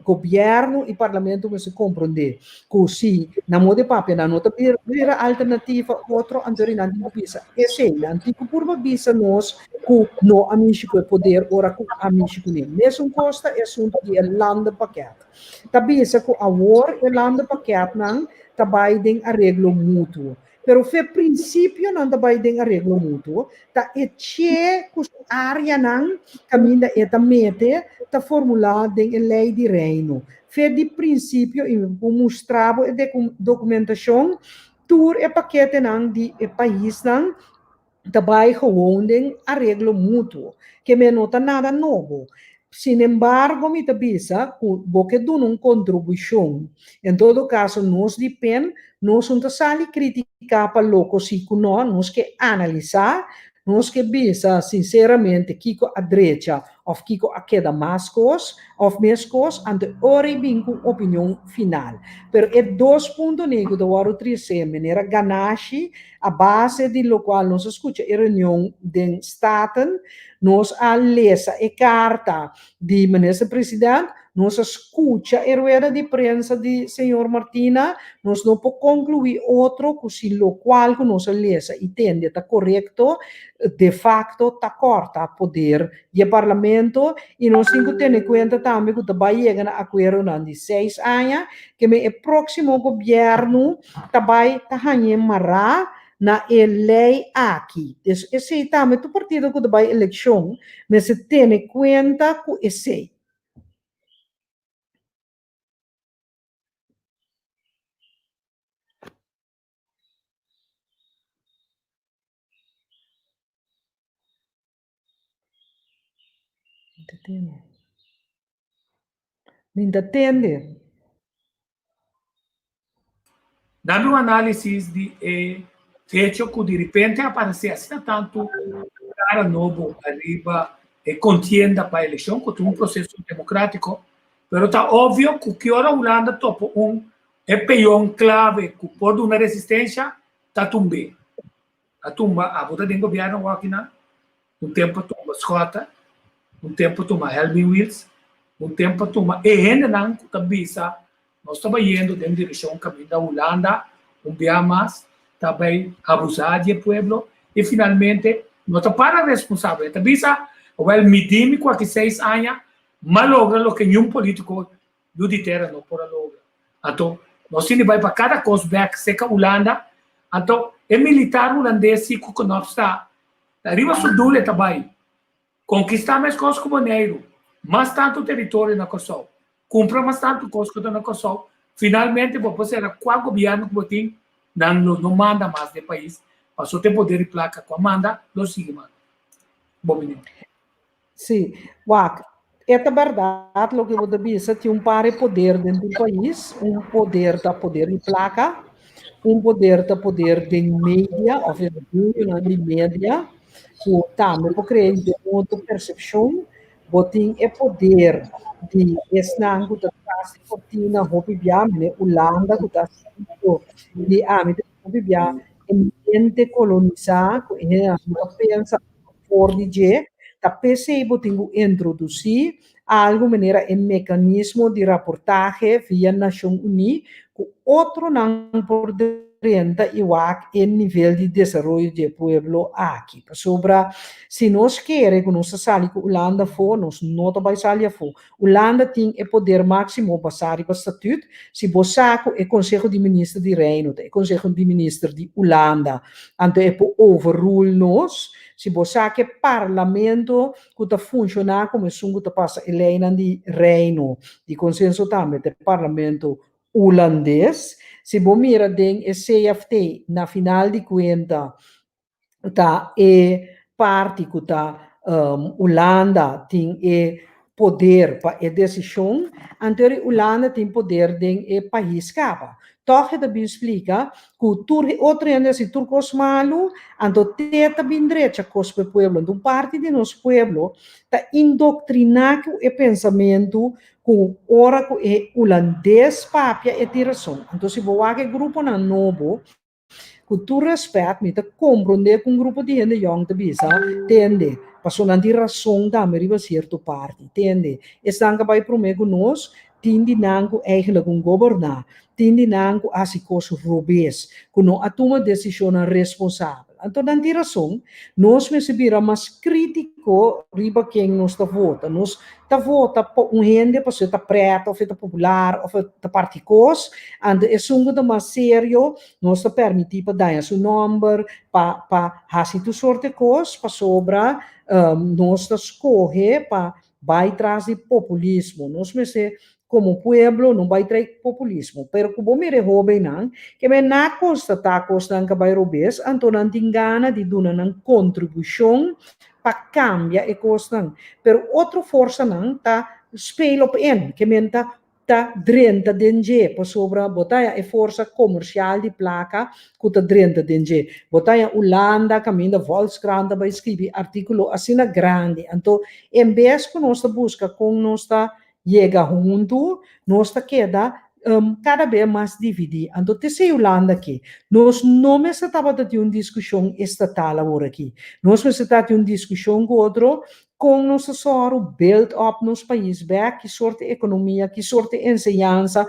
governo e parlamento se compreender que se na moda papel na nota primeira alternativa outro anterior não bisa esse antigo por bisa nós que no amigo é poder ora com amigo nem mesmo costa é assunto de lande paquete tá bisa que agora o lande paquete não tá bem arreglo mútuo. Pero fe princípio não vai ter arreglo mútuo, tá e che cus área não caminha e mete tá formulado em lei de reino. Fe de princípio e mostrava e de documentação tur e paquete não de país não tá vai gewoon den arreglo mútuo, que me nota nada novo. Sin embargo, me tabisa que dão uma contribuição. Em todo caso, nós depende, nós não sali criticar para louco se nós que analisar, nós que bisa sinceramente Kiko a direita ou Kiko a queda mais coisas, ou menos coisas, ante ora bem com opinião final. Pero é 2.9 do Waro 3 maneira ganache a base de lo qual nós escuta a reunião de Staten, nós a lesa e carta de ministro-presidente, nós escuta a rueda de prensa de senhor Martina, nós não podemos concluir outro que se lo qual que nós lesa e tende está correto, de facto está corta poder do parlamento e nós temos que ter em conta também que vai chegar a acordo de 6 anos, que o próximo governo também está ganhando mará na lei aqui. Esse também o partido que vai eleição, mas se tem em conta que esse. Me entende? Dando uma análise de fecho que de repente aparece assim tanto cara novo arriba e contienda para a eleição, que tem processo democrático, mas está óbvio que a Holanda topa peão clave que pode uma resistência, está tumbe. A tumba, a votação do governo aqui tempo tumba Scott, tempo tumba Helvin Wills, tempo tumba e ainda não que bisa nós estamos indo em direção ao caminho da Holanda, dia mais, também abusar do povo, e finalmente, nós estamos para responsável. Então, medimos com aqui 6 anos, mas logra o que nenhum político do terra não pode lograr. Então, nós temos que ir para cada coisa, back, seca Holanda, então, é militar holandês que não está. Arriba Sudule também, conquistar mais coisas como Neiro, mais tanto território na Kosovo, comprar mais tanto coisas na Kosovo, finalmente você era qual governo que tem, não manda mais do país, passou ter poder de placa com a manda, lo sigue manda. Bom menino. Sim, Wak, é verdade o que você disse, tem par de poder dentro do país, poder da poder de placa, poder da poder de mídia, ou seja, de mídia, que também pode criar outra percepção, botem é poder de esnango da classe cortina, hobby biame, Holanda, que está de âmbito hobby biame, ambiente colonizar, pensa por DJ, da PC botinho introduzir algo maneira em mecanismo de reportagem via Nações Unidas, com outro não poderianta igual em nível de desenvolvimento do povo aqui. Sobre, se nós queremos que nossa sala que Holanda for, nós não vai sair for. Holanda tem o poder máximo basado no estatuto, se você é Conselho de Ministros de Reino, é Conselho de Ministros de Holanda, então é para overrule nós. Se você quer parlamento que está funcionando como se que passa eleina de reino, de consenso também do parlamento holandês, se você mira den CFT na final de conta, tá parte que tá Holanda tem poder para a decisão, então Holanda tem poder de país capa. Toch het bem explica que outro ainda se turcos malo, então teta bem direita cos pe pueblo, então parte de nosso pueblo tá indoctrinado o pensamento com ora que é holandês papia e tiração. Então se você grupo na novo com todo respeito, me compreender com um grupo de gente young de bisa, entende? Passou na razão da América certo parte, entende? Estão que vai prometer nós, tindi nango eigenlijk governar, tindi nango assim coisas robês, que não atoma decisão responsável. Então, na razão, nós recebemos mais crítico riba quem nós está vota. Nós está vota por gente para ser preta, ou está popular, ou está particos, and é sungo mais sério, nós está permitir para dar seu número, para fazer tu sorte de coisas, para sobra, nós está escolher para vai atrás de populismo. Nós como pueblo não vai trazer populismo, pero como me rehobe não, que me na constatar costa que vai robes, então não tem gana de dar uma contribuição para cambiar a costa, pero outra força não tá speel op in, que me tá drenta denje, para sobra botaia é força comercial de placa que tá drenta denje, botaia Holanda, caminho da Volkskrant, vai escrever artículo assim na grande, então em vez que nós busca com nós chega junto, nós queda cada vez mais dividido. Então, te Holanda aqui, nós não estamos tendo uma discussão estatal agora aqui. Nós estamos tendo uma discussão com outro, com nosso soro, build up nos países, que sorte de economia, que sorte de ensinança,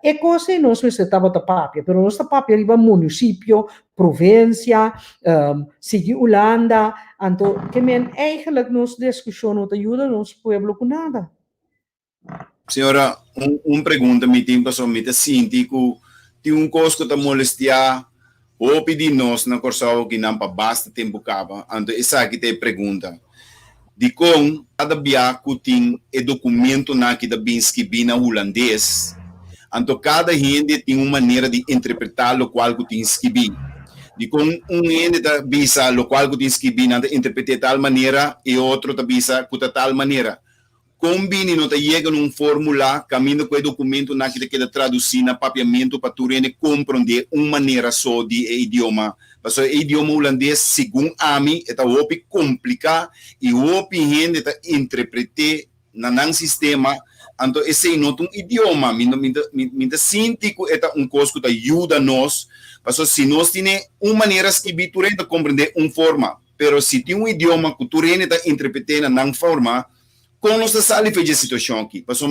é coisa que nós estamos tendo papel, mas nossa papel é município, província, sigue Holanda, então, que men eigenlijk nossa discussão não ajuda nosso povo com nada. Senhora, pergunta me tem para somente síndico, tem coisa que está molestia, ou pedir nós na Corsau que não para basta tempo cava, então essa aqui tem pergunta. De como cada biaco tem o documento na que da bem escrito na holandês, então cada gente tem uma maneira de interpretar o qual que tem escrito. De como gente da bisa o qual que tem escrito na interpretar de tal maneira e outro da bisa de tal maneira. Combine não chega num fórmula, caminho com o documento na que queda traduzir na papiamento para tu compreender uma maneira só de idioma. Mas o idioma holandês, segundo a mim, é muito complicado e o gente está interpretar no sistema. Então, esse não é um idioma. Me sinto que é uma coisa que ajuda nós. Mas se nós temos uma maneira de tu compreender uma forma, mas se tem um idioma que tu está interpretando na forma, como nós estamos fazendo a situação aqui? Porque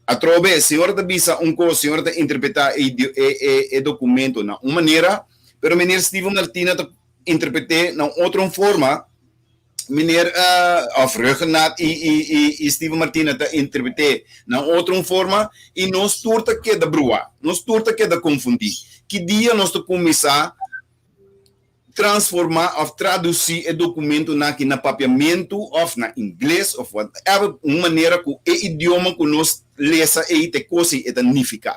a trove, a senhora está visa coisa, a senhora está interpretar o documento de uma maneira, mas o menino Steven Martina está interpretar de outra forma. Meneer Vreugdenaat e Steven Martina está interpretar de outra forma e nós turta que da brua, nós turta que da confundir. Que dia nós estamos começar transformar of traduzir o documento na papiamento of na inglês of whatever, uma maneira que o idioma que nós lesa e te coisa e significa.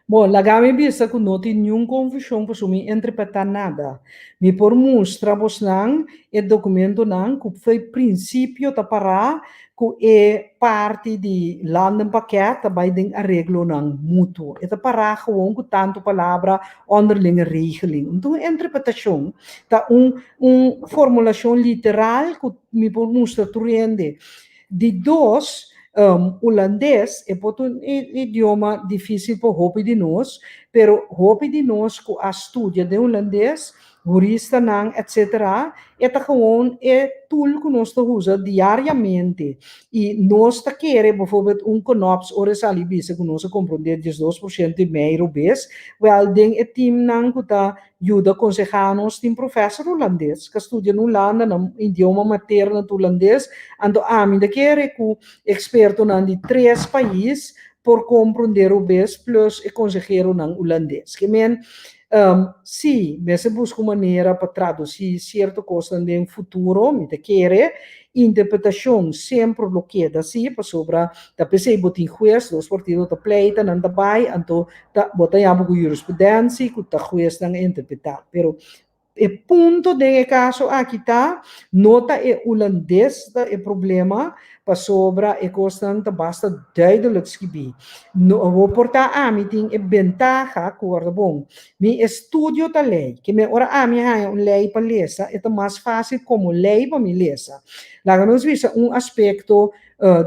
Bom, lá me bisa que não tem nenhuma confusão para sumi interpretar nada. Me por mostrar vos não o documento não que foi princípio da para que é parte de landen paquete by den arreglo não mútuo. É da para gewoon que tanto palavra onderlinge regeling. Então a interpretação tá formulação literal que me por mostrar turende de dois holandês é um idioma difícil para hopi de nós, pero hopi de nós que a estudia de holandês, jurista não, etc. É gewoon tool que nós usamos diariamente. E nós queremos, bijvoorbeeld, knops, ores alibis, que nós compreender 12% de meio bes, wel den team não que ajuda a aconselhar-nos, tem professor holandês, que estudia no Holanda, no idioma materno holandês, ando ainda quer que experto de 3 países por compreender o bes, plus e consejero não holandês. Que men, sim, você busca uma maneira para traduzir certa coisa no futuro, me quer interpretação sempre lo que é assim, para sobre da PC botin juez, dos partidos da pleita, não da bai, então da botar já bugu jurisprudência, que da juez não interpretar, pero o ponto de caso aqui tá, nota holandês da problema para sobre a constante basta duidelijk schiebi. No, vou portar a mim tem ventaja corda bom. Mi estudio da lei, que me ora a mim há lei para lesa, é mais fácil como lei para me lesa. Lá nós visa aspecto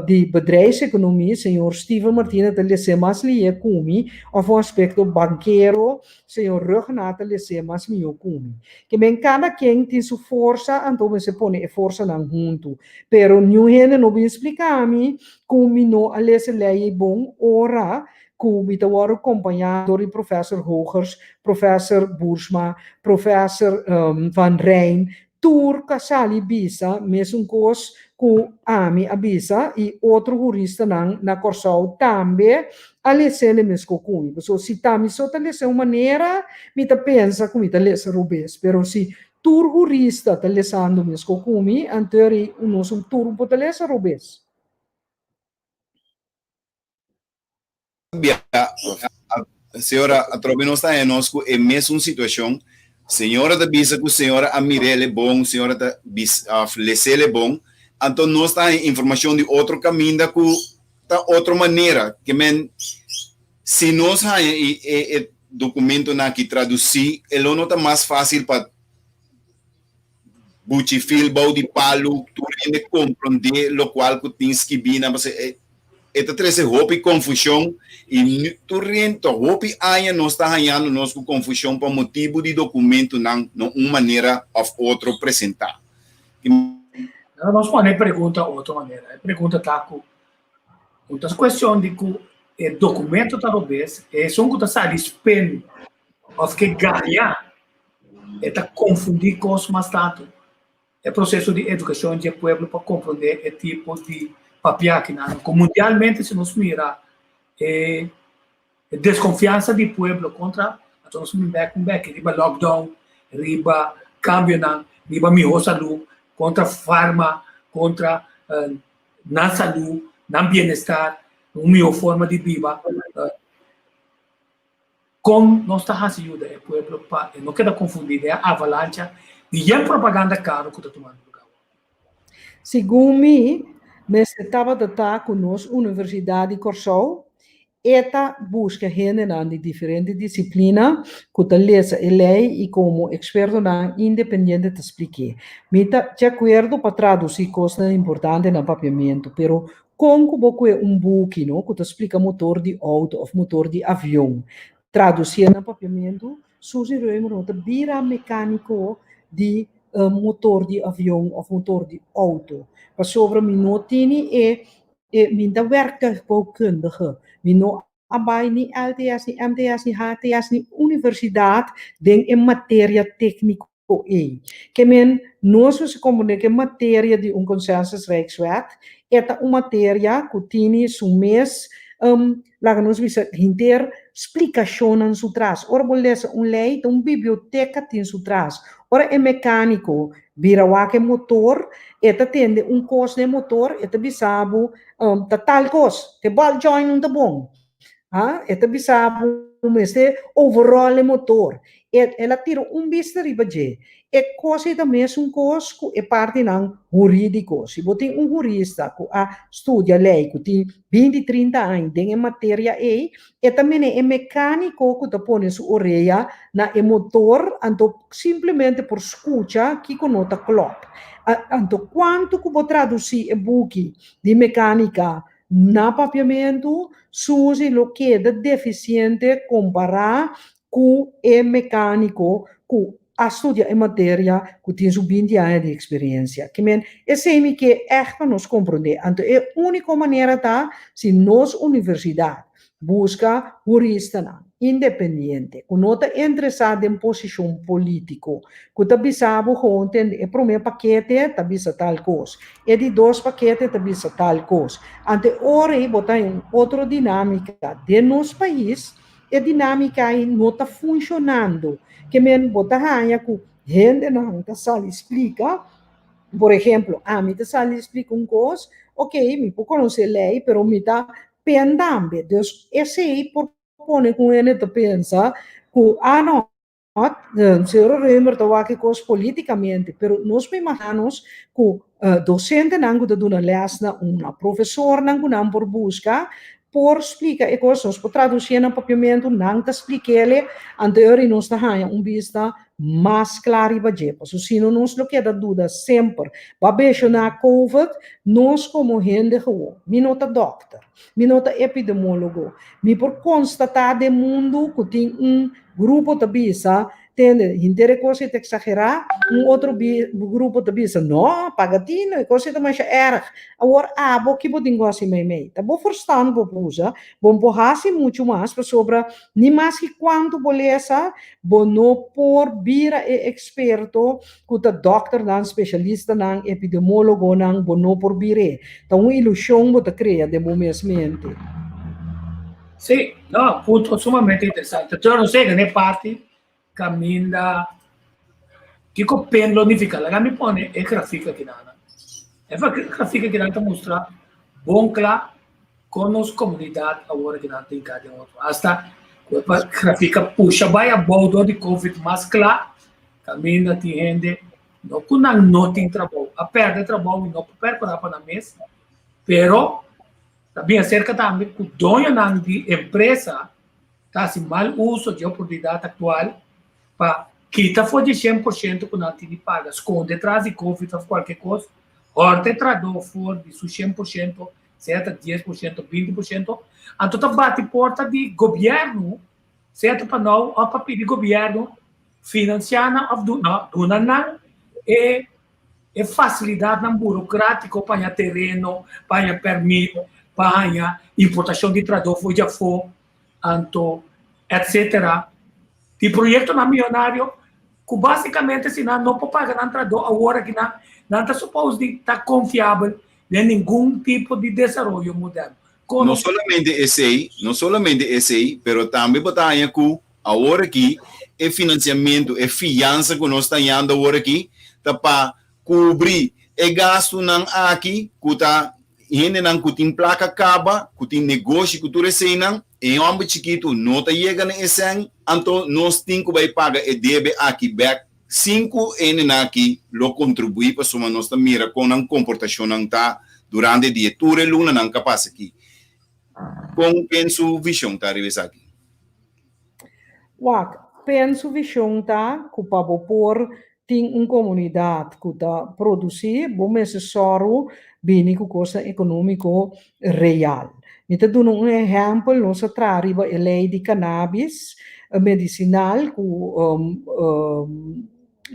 de bedrijfseconomie, senhor Steven Martinez de lese mais lie kumi, of aspecto banqueiro, senhor Rugnata lese mais mio kumi. Que men cada quem tem sua força, então se põe a força não junto. Pero new gente não me explica a mim como não a lese lei bom ora que te worden acompanhado door de professor Hogers, professor Boersma, professor Van Rijn, Tour Casali Bisa, mesmo coisa que a mim avisa e outro jurista na Corsau também a lecer o mesmo comigo. So, se também só a lecer uma maneira, me ta pensa que me ta lecer o bes, pero se tour jurista ta lesando mesmo comigo, anterior nós tour pode lecer o bes. A senhora Atrobinosta é nós é mesmo situação. Senhora da bisa que a senhora Amirele bom, senhora da Lesele bom, então nós tá informação de outro caminho da que tá outra maneira que men se nós há documento na que traduzir, ele não tá mais fácil para buchifil bau de palo, tu rende compreender lo qual que tens que vir na você esta treze hopi confusão e tu rende hopi aia nós tá ganhando nós com confusão por motivo de documento não uma maneira ou outra apresentar. Nós podemos perguntar outra maneira. A pergunta está com muitas questões de que o documento está no bes, é só que está dispendo, os que ganham, é confundir coisas mais tanto. É processo de educação de povo para compreender o tipo de papel que não. Mundialmente, se nós mirar, desconfiança do povo contra, então nós miramos riba lockdown, riba câmbio, riba melhor saúde, contra farma, contra na saúde, na bem-estar, uma melhor forma de viver. Como nós estamos ajudando o povo para não queda confundido, é a avalanche de propaganda caro que está tomando lugar. Segundo mim, nós estava de estar com nós Universidade de Corsau, esta busca gente de diferentes disciplinas, que te lesa a lei e como experto independente te explique. Me está de acordo para traduzir coisas importantes no papiamento, pero como que é book, no, que te explica motor de auto ou motor de avião, traduzir no papiamento, sugerimos não te vira mecânico de motor de avião ou motor de auto. Para sobre me não tem minda werktuigbouwkundige, wie no abai ni LTS, ni MTS, ni HTS, ni universidade, den em matéria técnico que men nós se comunica matéria de consensus Rijkswet, é uma matéria que tem o mês, lá nós visa inter explicação em seu trás. Ora, bolesa lei, uma biblioteca tem seu trás. Ora, é mecânico, vira o motor, eta tende costo de motor, eta bisabo, tal coisa, que ball join não tá bom. Eta bisabo, este overall de motor. Ela tira vista riba je. E coisa também é coisa que é parte não jurídico. Se você tem jurista que estuda lei, que tem 20, 30 anos, tem matéria e também é mecânico que está pondo sua orelha na motor, então simplesmente por escuta que conota clock. Então, quanto que vou traduzir book de mecânica na papiamento, surge lo que é deficiente comparar com o mecânico, com a estudia em matéria que tem 20 anos de experiência. Que men, é sempre que echt nos compreender. Então, é a única maneira tá, se nos universidade busca jurista independente, que não está interessado em posição política, que está bisabo ontem, o primeiro paquete está bisa tal coisa, e de dois paquetes está bisa tal coisa. Então, ora, botar em outra dinâmica de nosso país, a dinâmica aí não está funcionando. Que men botar que gente não está só explica, por exemplo, me está só explica coisa, ok, me pode conhecer lei, pero me está pendendo. Então, esse aí propõe com ele de pensar que, não, se eu lembro que coisa politicamente, pero nós imaginamos que docente não está dando lesna, professor não por buscar, por explicar e coisas, por traduzir no papiamento, não está explicando, anterior e nós está vista mais clara e baixo. Se não nos lo queda dúvida sempre, baixo na COVID, nós como gente me nota doctor, me nota epidemiólogo, me por constatar de mundo que tem grupo de bisa, tem coisa que exagerar, outro grupo de bisa, não, pagatino, coisa mais erg. Agora, bo que pode negócio meio. Tá bom forçando, bo puja, bom porrasse muito mais, sobre nem mais que quanto bolesa, bom não por vira experto, que o doctor não especialista não epidemiólogo não, bom não por vira. Então, uma ilusão que cria de momento. Sì, no, punto sumamente interessante. Cioè, non sei che ne parti, cammina, che coppen l'unifica, la gamma pone e grafica che nana. E fa grafica che nana mostra buon cla con nos comunità a ora che nana in cada outro. Hasta quella grafica puxa vai a bordo di Covid mas cla, cammina ti rende, no con non ti trabalho, a perde trabalho, não perco para na mesa, pero também acerca também que o dono de empresa está assim mal uso de oportunidade atual para quitar for de 100% que não tem paga, esconde atrás de Covid ou qualquer coisa, horta trador for de 100%, certo, 10%, 20%, então bate porta de governo, certo, para não, ou para pedir governo financiar ou donar e facilidade na burocrático para terreno, para permito, para importação de trador, já for, etc. De projeto na milionário, que basicamente, se não pode pagar na trador, agora que não está suposto estar confiável em nenhum tipo de desenvolvimento moderno. Não somente esse aí, mas também botar que agora aqui, é financiamento, é fiança que nós estamos dando agora aqui, para cobrir o gasto aqui, que está gente não tem placa acaba, que tem negócio que tu recebe, em um âmbito chiquito, não está chegando esse ano, então nós temos que pagar e deve aqui back 5 anos aqui, lo contribui para soma nossa mira com uma comportação não tá durante o dia, tudo é luna não capaz aqui. Com penso visão tá revisa aqui. Penso visão tá, que para por tem uma comunidade que está produzir, bom necessário, bem com coisa econômico real. Então, dando exemplo, nós trabalhamos a lei de cannabis medicinal, que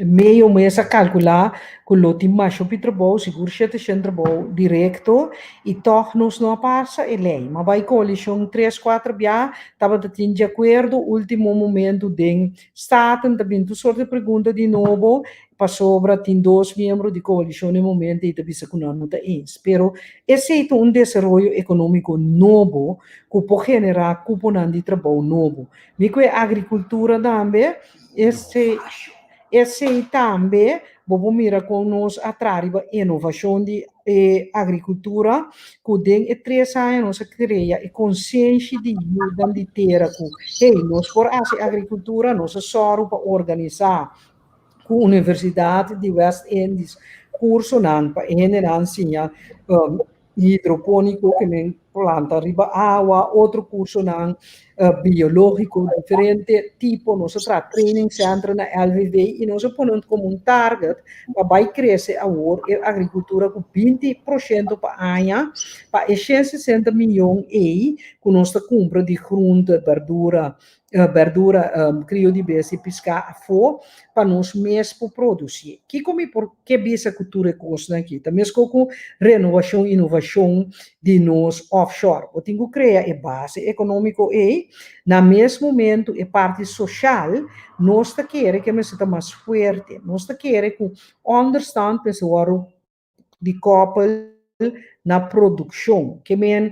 meio mês a calcular que o time mais o trabalho, seguro que trabalho direto, e toch nós não passa a lei. Mas vai coalição 3, 4 dias, estava de acordo, último momento de Estado, também tu sorte pergunta de novo, sobra tem 2 membros de coalição no momento e bisa que não está eens. Pero esse é um desenvolvimento econômico novo que pode generar cuponan de trabalho novo. Mico é agricultura também, esse também, vamos mirar com nós atrás a inovação de agricultura, que tem 3 anos nós cria a consciência de ajuda de terra, que nós por essa agricultura, nós só para organizar com a Universidade de West Indies, curso não para generar ensinar hidropônico, que nem planta riba água, outro curso não biológico, diferente tipo, nós temos training center na LVV e nós ponemos como target para vai crescer a agricultura com 20% para ano, para 60 milhões que nós compra de groente, verdura, crio de base pescar a fo para nós mesmo produzir. Que como porque bisa cultura custa aqui, também com renovação e inovação de nós offshore. O tenho criar a base econômico na mesmo momento a parte social, nós queremos que seja mais forte, nós queremos que understand pessoal de couple na produção, que men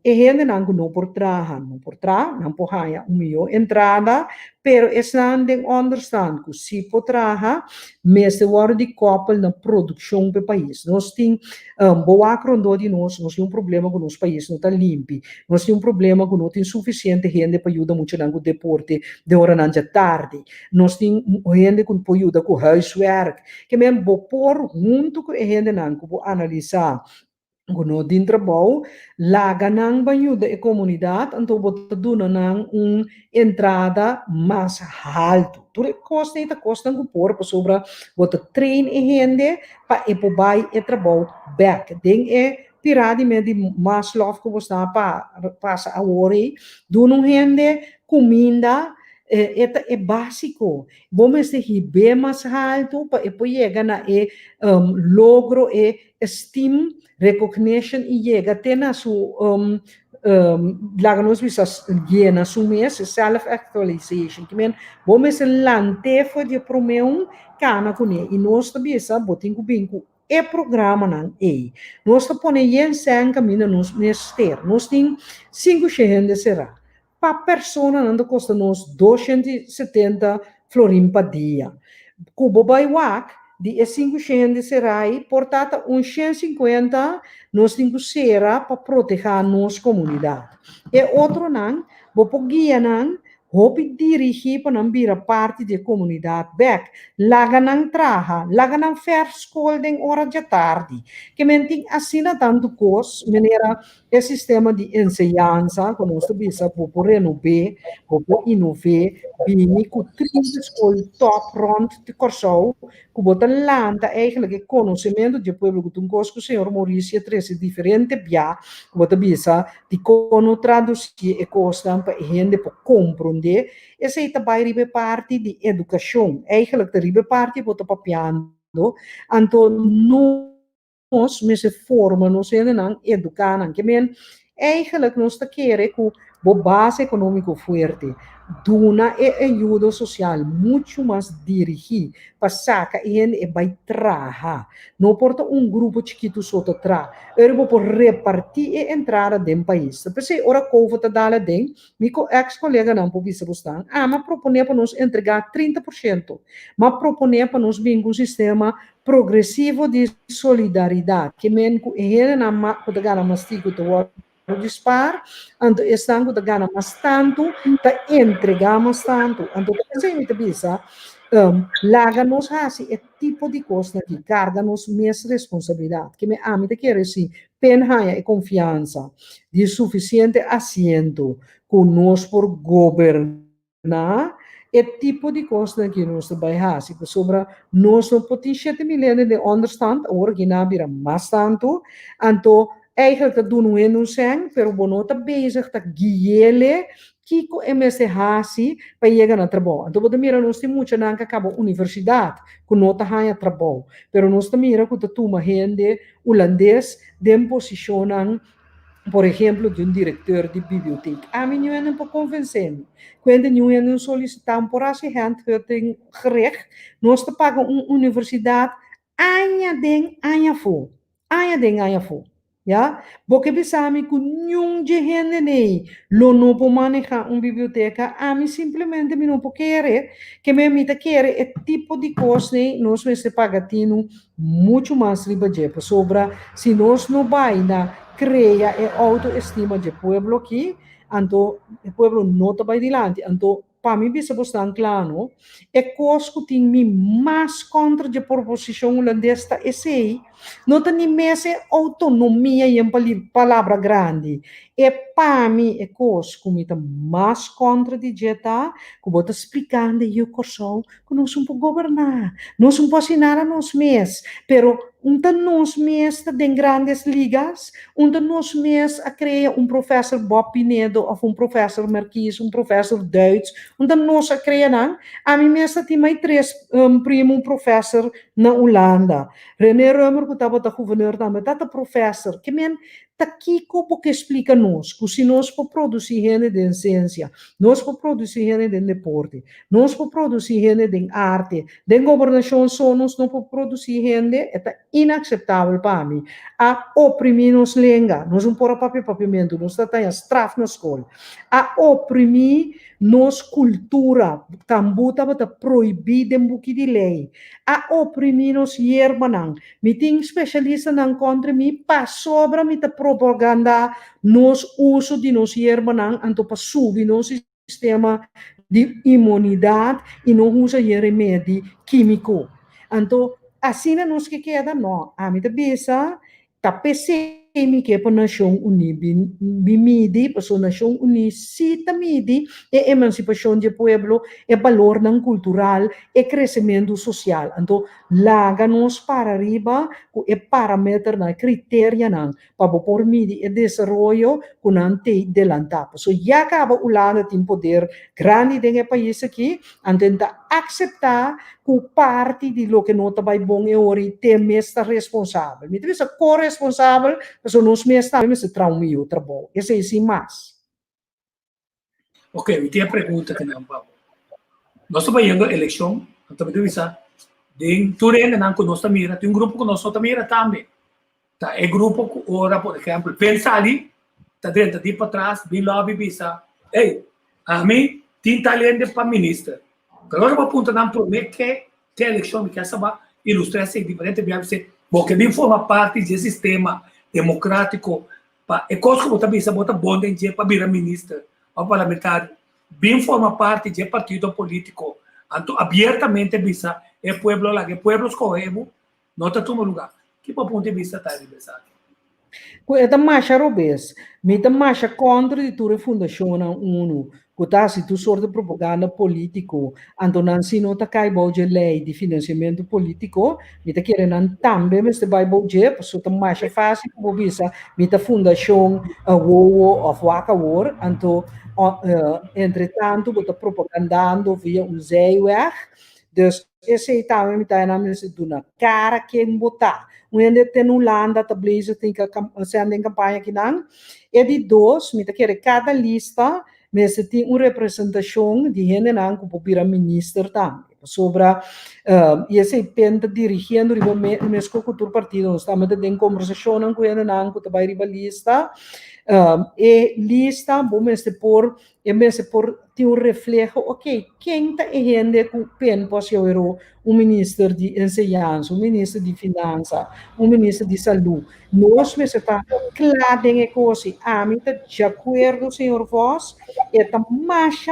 gente não por trás, não por haya uma entrada, pero estão de understand que se por trás, mesmo de couple na produção do país. Nós temos boa crondo de nós temos problema com o nosso país não está limpo, nós temos problema com não tem suficiente gente para ajudar muito no deporte de hora não já tarde, nós temos gente que pode ajudar com huiswerk, que men por junto com gente não que pode analisar Guno din trabalho, laga nang banho da comunidade, então bota duna nang entrada mais alto. Tudo costa que por sobre bota train e gente para e pobai e trabalho back. Den piradamente de Maslow que você passa a hora, duna gente comida é básico. Vamos ter bem mais alto para chegar na logro e estima, recognition e chega até na sua lá nós bisa llena su mês self actualization que men vamos lante foi de promeum cana com e nós também sabe botin com binco é programa não é nós pone yen sem caminho nos nester nós tem 5 gente será para persona não custa nos 270 florim per dia cubo by wak de 500 será portanto 150 nós temos que ser para proteger a nossa comunidade. E outro não, vou guia não, vou dirigir para não vir a parte da comunidade back, laga não traha, laga não fair school em hora de tarde, que mentem assina tanto coisa, maneira o sistema de ensinança, que nós temos vou renovar, vou inovar, bem com 30 escolas top front de Corsou, que botar lanta eigenlijk conhecimento de povo que tem coisa que o senhor Maurício trouxe diferente bia, que botar bisa de como traduzir e coisa para gente para compreender, essa é também ribe parte de educação, eigenlijk de ribe parte botar papiando, então nós se forma nós não educar não que men eigenlijk nós queremos que a base econômico forte duna e ajuda social muito mais dirigir para sacar e vai trabalhar não porta grupo chiquito só tra eu vou repartir e entrar dentro do país se ora covo tá dala den meu ex-colega não pode ser buscar mas propõe para nós entregar 30% mas propõe para nós vir um sistema progressivo de solidariedade que men ele não pode ganhar mastigo dispar, então estão que ganham mais tanto, tá entregamos tanto, então você bisa, laga nos assim é tipo de coisa que carga nos minhas responsabilidade, que me amita quer assim, penha e confiança, de suficiente assento, com nós por governar, é tipo de coisa que nós trabalhamos, se sobre nós não podemos 7 milhões de understand, agora que não vira mais tanto, então eigenlijk dat doen we nu zijn, pero bonota bezig dat guiele kiko MSH para chegar na trabalho. Então, você mira nós temos muita na acaba universidade, que nota há trabalho, pero nós mira que tu uma gente holandês dem posicionam por exemplo, de um diretor de biblioteca. A mim não é para convencer-me. Quando não é um solicitar por essa gente, eu tenho gerecht, nós te pagam uma universidade, anha den, anha fo. Anha den, anha fo. Ja? Porque pensame que nenhum de gente nem lo não pode manejar uma biblioteca, a mim simplesmente me não pode querer, que me querer é tipo de coisa, nós vamos pagar muito mais riba de sobra, se nós não vai na crea a autoestima do povo aqui, então o povo não está bem adiante. Então, para mim, bisa bastante claro, é coisa que tem me mais contra a proposição holandesa, esse não tem nem mais autonomia em palavra grande. É para mim, é coisa que me está mais contra de jeta, que vou explicando e eu corso, que não somos para governar, não somos para assinar a nós mesmos, pero nós mesmos tem grandes ligas, nós mesmos a criar professor Bob Pinedo, ou professor Marquis, professor Duits, nós a criar, não? A mim mesmo tem mais 3 primo professor na Holanda. René Römer, que estava da governador também, está professor, que men tá aqui como que explica nós, que se nós para produzir gente de ciência, nós para produzir gente de deporte, nós para produzir gente de arte, de governação só nós não para produzir gente, é inaceitável para mim. A oprimir nos lenga, nós não pôr papimento, nós está em straf na escola. A oprimir nos cultura, também estava proibir de buque de lei. A oprimir nos hierbanang, me tem especialista não contra mim, para sobra me ta propaganda nos uso de nos hierbanang, anto para subir nos sistema de imunidade e não usa remédio químico. Então, assim não se queda, não. A mim também tá pensando que a Nação Unida midi, a Nação Unida cita midi, é emancipação do povo, é valor não cultural, é crescimento social. Então, laga nos para arriba, é parâmetro na critério não, para por midi é desenvolvimento que não tem delantar. So, já acaba o lado tem poder grande dentro do país aqui, a tentar aceitar que parte de lo que não está bem bom é ori tem mesmo responsável. Me deve ser corresponsável, mas nós mesmos também se traumam o trabalho. Esse é sim mais. Ok, me tem a pergunta que não vamos. Nós estamos indo à eleição, então me deve ser, de Turene não que nós também, tem grupo que nós também também. Tá, é grupo que ora, por exemplo, pensa ali, tá dentro de para trás, bem lobby bisa. Ei, a mim tem talento para ministro. Agora eu vou apontar não por mim que a eleição que essa vai ilustrar esse diferente bem você, porque bem forma parte do sistema democrático, para é coisa que você bisa bota bom dentro para virar ministro ou parlamentar, bem forma parte do partido político. Então abertamente bisa é pueblo lá, que pueblo escolhemos, não está todo lugar. Que ponto de vista está aniversário? É da marcha robês, me da marcha contra de tua fundação UNO, que está se tu sorte de propaganda político, então se não está cai de lei de financiamento político, me está querendo também, mas vai boje, por isso tá marcha fácil, como bisa, me da fundação WoW of Waka War, então entretanto, você propagandando via um zeiweg, dus esse também me está na se duna cara quem botar. Onde tem Holanda, tá blazer tem que sendo em campanha aqui não. E de dois, me tá querer cada lista, mas tem uma representação de gente não que pode ministro também. Sobre e esse penta dirigindo riba mesmo com o partido, nós estamos tendo conversação com ele não que vai riba lista. E lista, bom, mas por ter um reflexo, ok, quem está gente que pen pode ser ministro de enseñança, ministro de finanças, ministro de saúde. Nós, mas está claro em coisa, a mim está de acordo, senhor Voss, e está mais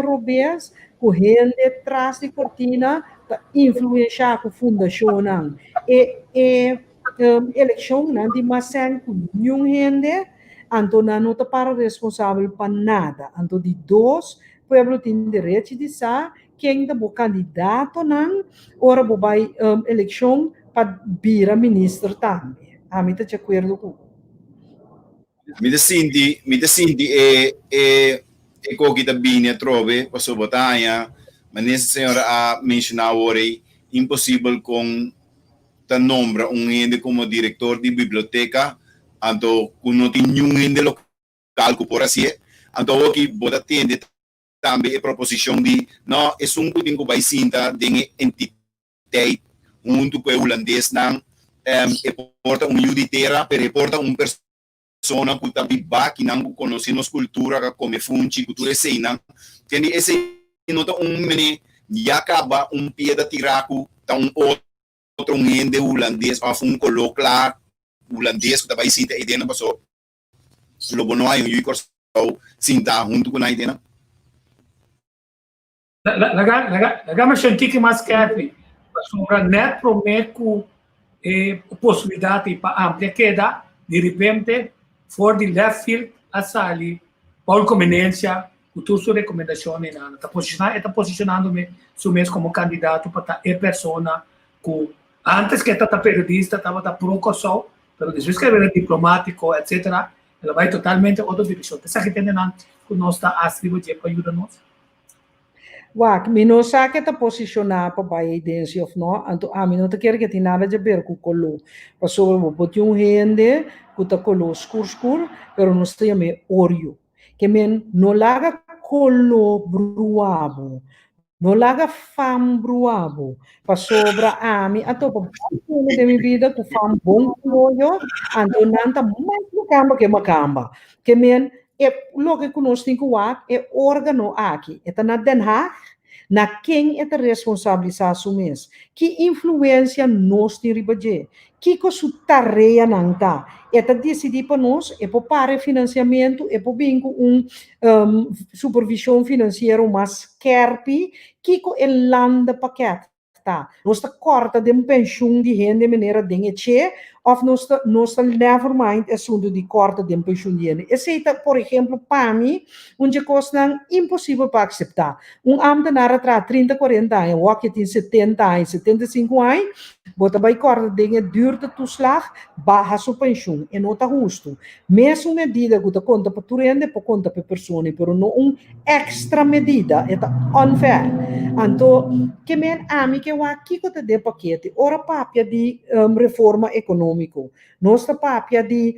robês, com gente atrás de cortina, para influenciar a fundação. E eleição, não tem mais com nenhum gente, então não está para responsável para nada. Então, de dois, o povo tem direito de saber quem é o candidato, não, ora vai eleição para virar ministro também. A mim está de acordo com mi senti e co che bene trove passo botaglia ma nessa senhora a mencionar ora impossível com ta nombra gente como diretor de biblioteca Anto, kuno ti nyungin de local ku por así, anto aqui bota tende também a proposição de não é um que vai sinta de entidade junto com o holandês não porta juditeira pero porta persona que também vai que não conhece nossa cultura como funci cultura sei não tem esse nota mene já acaba pieda tiraco tá outro ende holandês ou coloclar holandês que vai sinta ideia não passou logo não há sinta junto com a ideia Lagama scientifici mais carpi, sobre net prometo possibilidade para amplia queda, de repente, for the left field a sali, por conveniência, com tuas recomendações, está posicionando-me como candidato para a pessoa que antes que estava periodista, estava pro-cossol, mas depois que era diplomático, etc., ela vai totalmente outra direção. Essa que tem que nós está a escrever para ajudar-nos. Wak, mino sa que ta posicionar para baie densi of no, anto mino ta quer que tem nada de ver com colo. Passou o botiu rende, que ta colo skur, pero não está me orio. Que men no laga colo bruabo, no laga fam bruabo, pa sobra ami, ato pa de mi vida ku fam bom coloyo, anto nanta mais macamba, que men e lo que conosco em Kuwait é órgão aqui, é na Den Haag, na quem é a responsabilização mês, que influência nós tem ribaje, que coisa tarefa não tá, é decidir para nós, é para parar financiamento, é para vir com supervisão financeira mais carpe, que é landa paquete. Tá, nós está corta de pensão de renda de maneira dengue of nós never mind assunto de corta de pensão de renda. Esse por exemplo, para mim, onde coisa impossível para aceitar. Ambtenaar atrás 30, 40 anos, ou que tem 70 anos, 75 anos, bota vai corta de duurde toeslag, barra sua pensão, e não está justo. Mesmo medida que conta para tu renda, para conta para pessoa, mas não extra medida, é unfair. Então, que men ami que aqui que de paquete, ora papia de reforma econômico, nossa papia de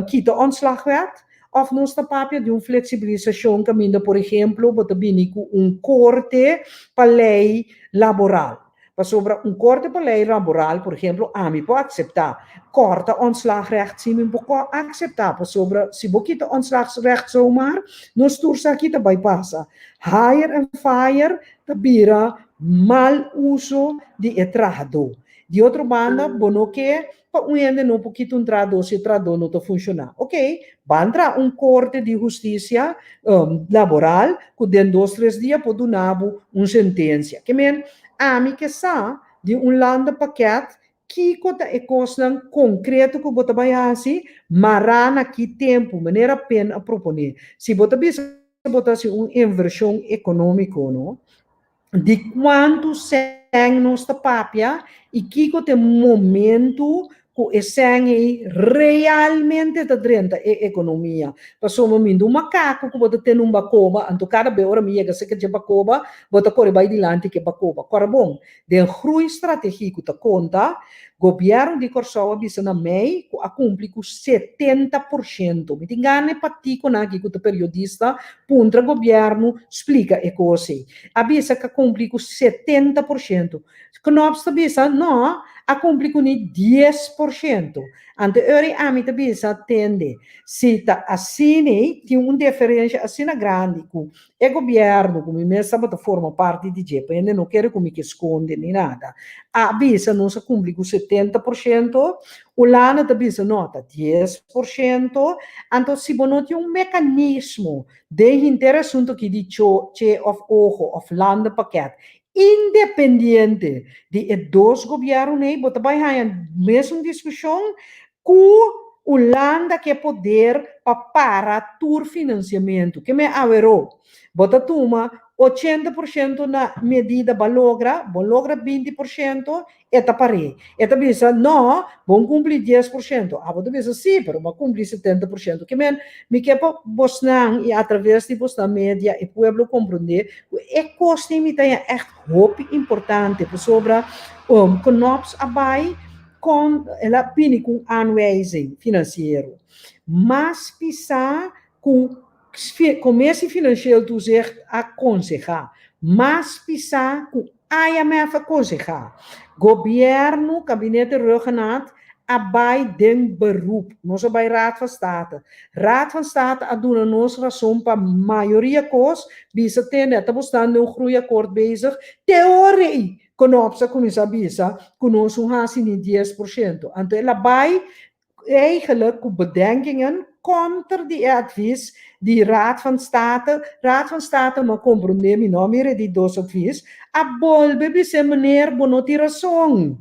quita ontslagwet, of nossa papia de flexibilização caminho, por exemplo, bota bini com corte para lei laboral. Para sobre corte para lei laboral, por exemplo, ami pode aceitar. Corta ontslagrecht, sim, men pode aceitar. Para sobre, se você quita ontslagrecht zomaar, nós tursa aqui também passa. Hire and fire, tabira mal uso de entrado. De outra banda, bono que para não pouquinho entrado se entrado não está funcionar. Ok, vai entrar corte de justiça laboral que dentro de 2-3 dias pode dar sentença. Que men que sa de landa paquete que é coisa concreta que você vai fazer, marana que tempo, maneira pena a proponer. Se você botar uma inversão econômica, não? De quanto sem nossa papia e que tem momento que sem realmente está dentro da economia. Passou um macaco que você tem bacoba, então cada hora minha que você quer bacoba, você corre vai adiante que bacoba. Agora bom, de groei estratégico da conta, governo de Corsau bisa na MEI a cumprir com 70%. Me engane patiko na aqui com o periodista, puntra governo explica e coisa. Abisa que cumprir com 70%. Knopsta bisa não a cumprir com 10%. Ante ori amita bisa tende. Se tá assim, tem uma diferença assim grande com o governo, como mesmo forma parte de GEP, ainda não quero como que esconde nem nada. A bisa não se cumpre com 70%, o lana da bisa nota 10%, então se você não tem mecanismo de interação que diz che of ogo of landa paquete, independente de dois governos, você vai ter a mesma discussão com o landa que poder para o financiamento, que me averou. Bota toma 80% na medida balogra 20%, eta pare. Eta bisa, não, vão cumprir 10%. Ah, você bisa, sim, pero vai cumprir 70%. Que men, me quepa Bosnang e através de Bosnang Media e pueblo compreender, é costa me tem echt hoop importante, sobre knops abai, ela pini com aanwijzing financeiro. Mas pisa com comércio financeiro toezicht aconselhar. Mas pisa com IMF aconselhar. Governo, gabinete Ruggenaat, abai den beroep. Nós abai Raad van State. Raad van State a doen een ons razon pa maioria koos, bisa tende, dat bestaan een groeiakkoord bezig. Theorie, konopsa kumisa bisa, kunos hasi ni 10%. Anto ela bai, eigenlijk bedenkingen contra die advies die Raad van State ma compreende não meer die dos advies, a bolbe bisa meneer bonoti razão,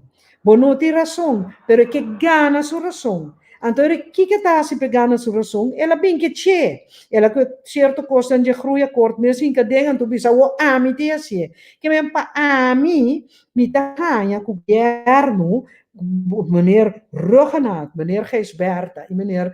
pero que gana sua razão. Então, o que está se pegando sua razão? Ela bem que che, ela que certo custo de groeiakkoord, mesmo que dengan tu bisa o ami te assim, que mesmo pa ami, me tá ganha governo, meneer Ruggenaat, meneer Gijsberta e meneer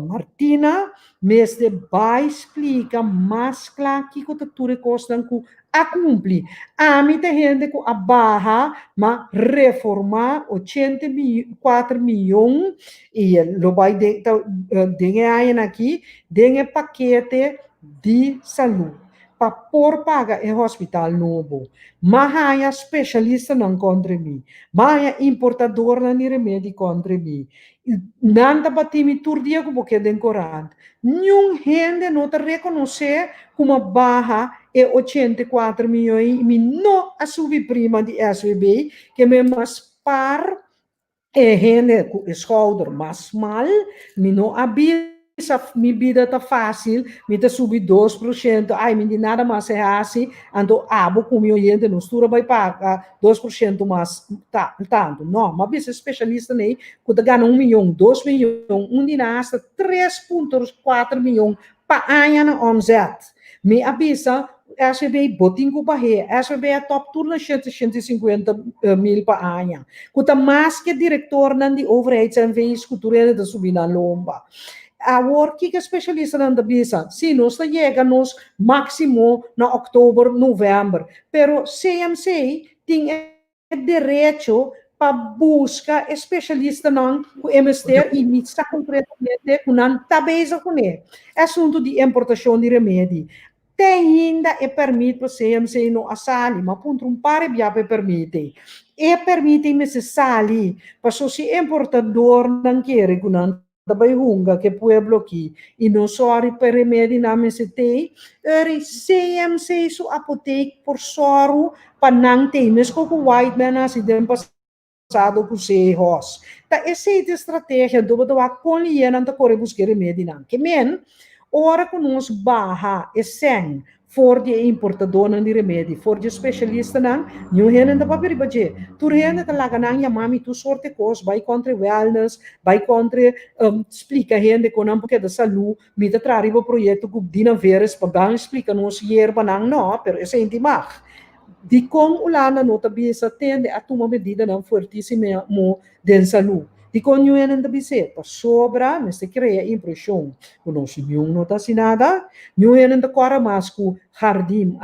Martina, mesmo vai explicar mais claro que o tudo custa com a cumprir. A mim tem gente com a barra, mas reformar 84 milhões e lo vai dengar aqui, dengar paquete de saúde. Para por paga em hospital novo. Mas há especialista não contra mim. Mas há importador não remédio contra mim. Nada batimi tur dia que porque den corante. Nenhum gente não te reconhecer como barra é 84 milhões e não a subprima de SVB que me mas par é gente com schouder mas mal me não habia minha vida está fácil, me está subir 2%, ai, me nada mais é assim, então, abo com meu gente, não estura vai pagar 2% mais, tanto, não, mas você especialista nem, quando ganha 1 milhão, 2 milhões, dinasta 3,4 milhões para ano na omzet, me avisa, SVB botinho com barreira, SVB é top turno 150 mil para ano, quando mais que diretor de overheid zijn wees, culturele de subir na lomba. Agora, que especialista na bisa? Sim, nós chegamos máximo na outubro, novembro. Pero CMC tem direito para buscar especialista não o MST e não está concretamente com não está bezig com ele. Assunto de importação de remédio. Tem ainda e permite para CMC não assali, mas ponto par já permite. E permite me se sali, para se importador não quer com não daarbij hunga que pueblo aqui e não só para remédio na MCT, CMC su apoteek por soro para não ter, mas como white man assim den passado com CEOs. Tá essa estratégia do botar com ele não tá corre buscar remédio não. Que men, ora com nós barra e sem for de importador de remédio, for de especialista não, não é nada para peribaje. Tu rende tá lá ganhando a mami tu sorte cos, vai contra wellness, vai contra explica rende com um pouquinho da saúde, me tá trazer o projeto com dina veres para dar explica nos hierba não, pero esse é intimar. De com o lana nota bisa tende a tomar medida não fortíssima de saúde. De com não é nada bisa, para sobra, mas se cria impressão. O nosso não nota assim nada, não é nada cora mais com jardim,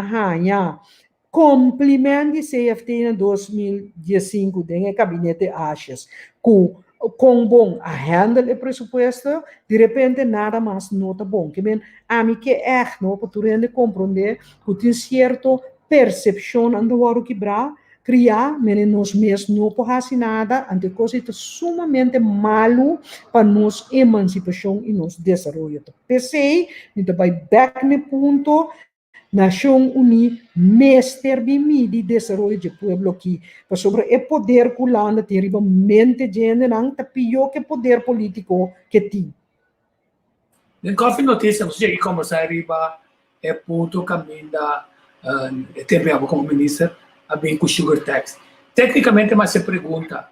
complemento de CFT em 2015, tem gabinete Achas, com bom a handle o presupuesto, de repente nada mais nota bom. Que bem, a mim que é, não, para tu rende compreender, que tem certo percepção ando o quebrar, criar, mas nós mesmos não podemos nada, ante coisa sumamente malo para nossa emancipação e nosso desenvolvimento. Pensei, então vai back no ponto, Nação Unida, mestre de desenvolvimento de pueblo aqui, para sobre o poder culando, terrivelmente gente não tá pior que poder político que tem. Nel coffee notícia, você já começar a arribar é ponto caminho da tempo como ministro a bem com sugar tax. Tecnicamente, mas se pergunta,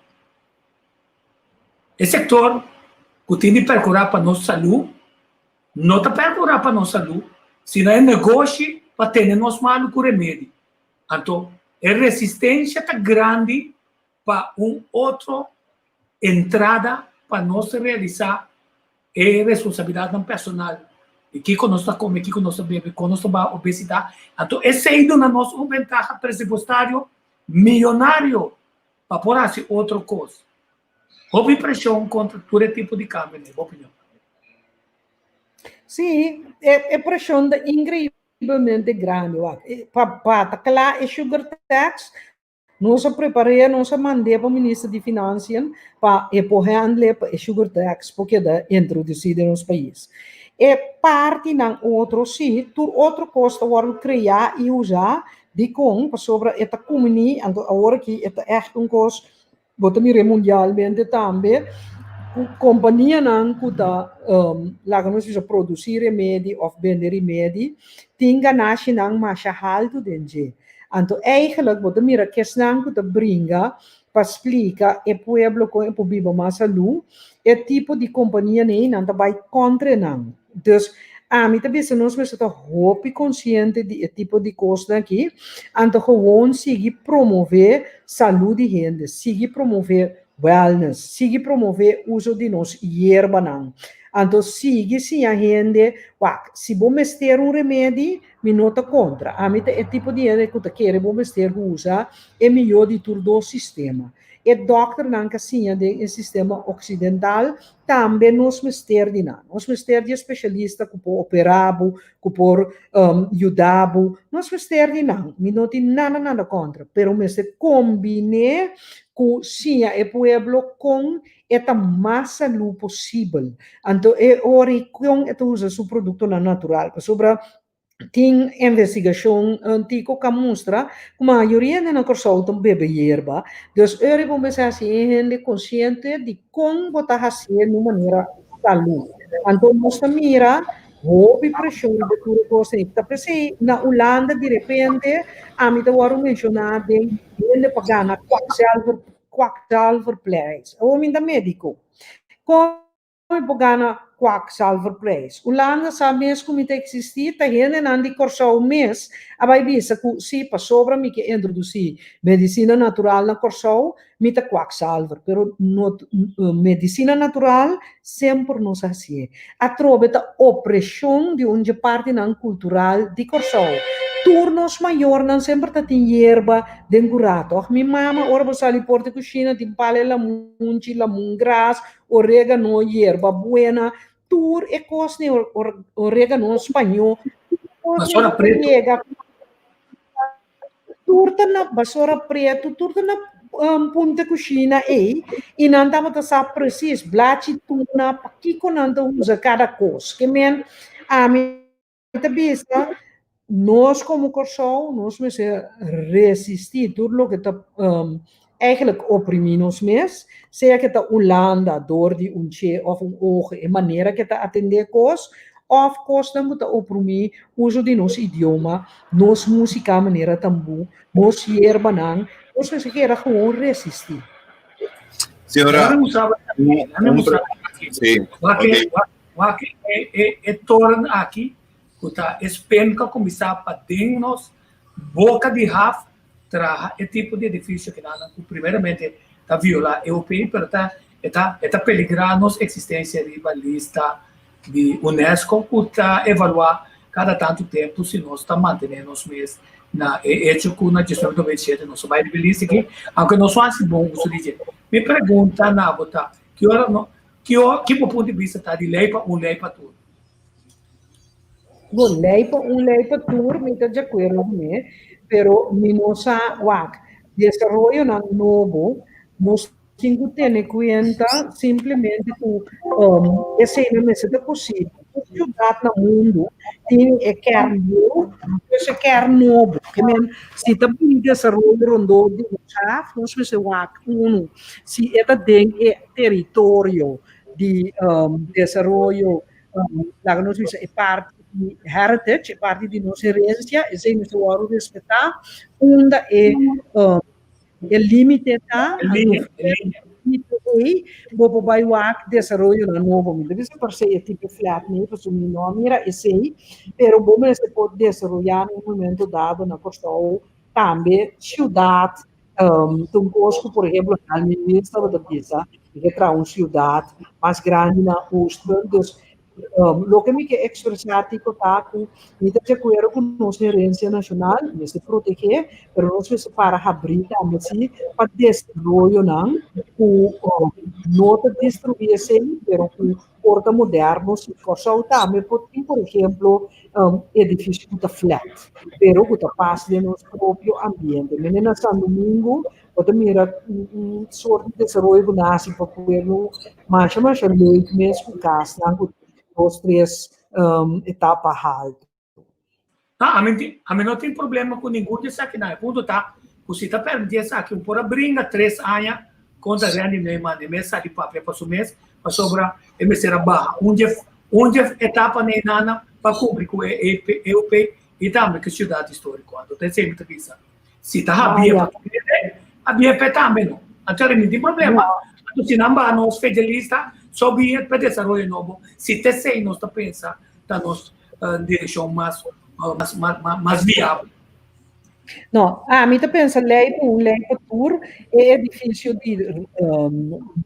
esse setor que tem de percurar para nossa saúde, não está percurar para nossa saúde, se não é negócio para ter nosso mal com remédio. Então, a resistência está grande para outra entrada para nós realizar a responsabilidade não personal. E que conosco come, que conosco bebe, conosco obesidade. Então, esse é ido na nossa vantagem presupuestário milionário para por assim outra coisa. Houve pressão contra todo tipo de câmbio, na minha opinião. Sim, é pressão incrivelmente grande. Para lá, é sugar tax. Nós preparamos, nós mandamos para o Ministro de Finanças para handle para sugar tax, porque é introduzido no nosso país. É parte de outro sítio, outro custo para criar e usar de com sobre esta comunidade, agora que é custo, mundialmente também. Companhia não kuta lagamos bisa produzir remédio of vender remédio tinga nasi nang masahal tu denje anto eigenlijk wat mira kesnang kuta bringa para explicar e pueblo com e biba masalu é tipo de companhia nem não vai contra não dus a mim também se nós mesmo hope consciente de tipo de coisa aqui anto gewoon seguir promover saúde de gente seguir promover wellness, sigue promover o uso de nós hierba não. Então, sigue se a gente, se vou mester remédio, me nota contra. A mim é tipo de gente que quer vou mester usa, é melhor de todo o sistema. E doctor não que sim, de sistema ocidental, também nos mester de não. Nos mester de especialista que por operabo, que por ajudabo, nos mester de não. Me não tem nada contra, pero mester combine que sim, é pueblo com esta massa lu possível. Então, é hora com esta usa seu produto natural. Sobre tem investigação antiga que mostra que a maioria de nós soltam bebe hierba. Então, eu vou começar a ser consciente de como botar fazer de maneira saúde. Então, nós mira houve pressão de tudo coisa. Então, na Holanda, de repente, a mim eu mencionar de pagar na kwakzalverprijs. O minha médico. Como pagana kwakzalverprijs. Holanda sabe mesmo como existir, tá gente não de corso mês, a vai bisa que se para sobra me que introduzir medicina natural na corso, me tá kwakzalver, pero no, medicina natural sempre não se assim. A trova a opressão de uma parte não cultural de corso. Turnos maior não sempre tá tem hierba dengurato. Minha mama ora você ali porta cozinha tem pale la munchi la mungras, orégano hierba buena, tur e cosne orégano espanhol. Vassoura preto. Turta na vassoura preto, turta na punta cozinha e não tava tá sabe preciso, blate tuna, pakiko não usa cada coisa. Que men a mim tá bisa nós como corso, nós mesmo resistir tudo o que está eigenlijk oprimimos mesmo, seja que está Holanda, door die unche of oog, a maneira que está atender coisas, of costa moet oprimir uso de nosso idioma, nossa música, maneira tambu, nosso hierba não, nós mesmo queira gewoon resistir. Senhora, sim. O que é torna aqui kuta espenca começar para dentro boca de Rafa traga é tipo de edifício que nada primeiramente está violar europeu pero está peligrar nossa existência de lista de UNESCO kuta evaluar cada tanto tempo se nós está mantendo os mês na hecho com na gestão do 27 nosso vai beleza aqui aunque nós faz bom uso de me pergunta na bota que hora não que ponto de vista está de lei para tudo. Bom, lei para tour, me está de acordo com pero minosa wak desarrollo na novo, nós temos que ter em conta simplesmente que esse não é possível. A cidade no mundo tem quer novo, esse quer novo. Se também desenvolver rondou de chaf, nós vamos wak se tem território de desenvolvimento, lá nós vamos parte de heritage, parte de nossa herência, e se nós vamos respeitar, onde é limite tá, vou baiuar desenvolvimento na novo, me deve ser para ser tipo flat, nem para sumir não mira esse, pero vamos se pode desenvolver no momento dado na questão também cidade, um costo, por exemplo, na ministra da Pisa, que traz uma cidade mais grande na Ostra, lo que me que expresar tipo taco, me de acuerdo con nuestra herencia nacional, me se protege, pero no se para abrir também se para desarrollo não, não te destruirse, pero com porta moderno se força também, por exemplo, edifício que está flat, pero que está passa de nosso próprio ambiente. Menina São Domingo, ou mira soort de desenvolvimento nasce para poder mais leuk mesmo casa, duas três etapas altas. A mim não tem problema com nenhum disso aqui, não. Ponto tá, você está permitindo aqui, por brinca 3 anos, conta reanimei, mano, mês de papel para o mês, para sobrar, e me será barra. Onde etapa nem nada, para cobrir com EUP, e também que cidade histórica, quando tem sempre que pensar. Se está havia para também, não. Então, não tem problema. Se não vai, nós fedelista, só via para desenvolver novo. Se tem sei, nós está pensando, está nos direção mais viável. Não, a mim pensa lei para tour é difícil de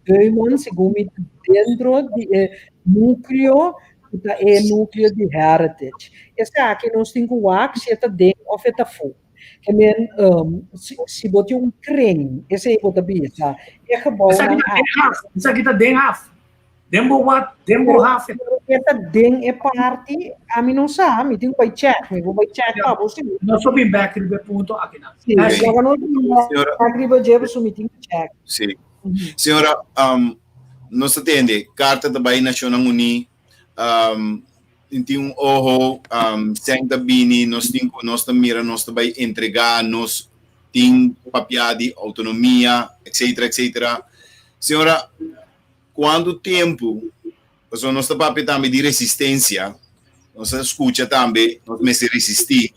dois segundo dentro de núcleo é núcleo de heritage. Essa aqui nós temos o wax se está dentro ou está fora. Que men se botar creme, esse aí bota bisa. É gebouw. Essa aqui está dentro. Dembo half. Essa ding é parte, a mim não sabe, tem que check, me vou check para você. Nós só bem back no ponto aqui não. Sim, agora não agriba jebo sumiting check. Sim. Senhora, nós atende carta da Bahia Nacional Uni, tem ojo, sem da bini, nós mira, nós vai entregar, nós tem papel de autonomia, etc. Senhora, quando tempo, nós papel também de resistência, nós escuta também, nós me resistir.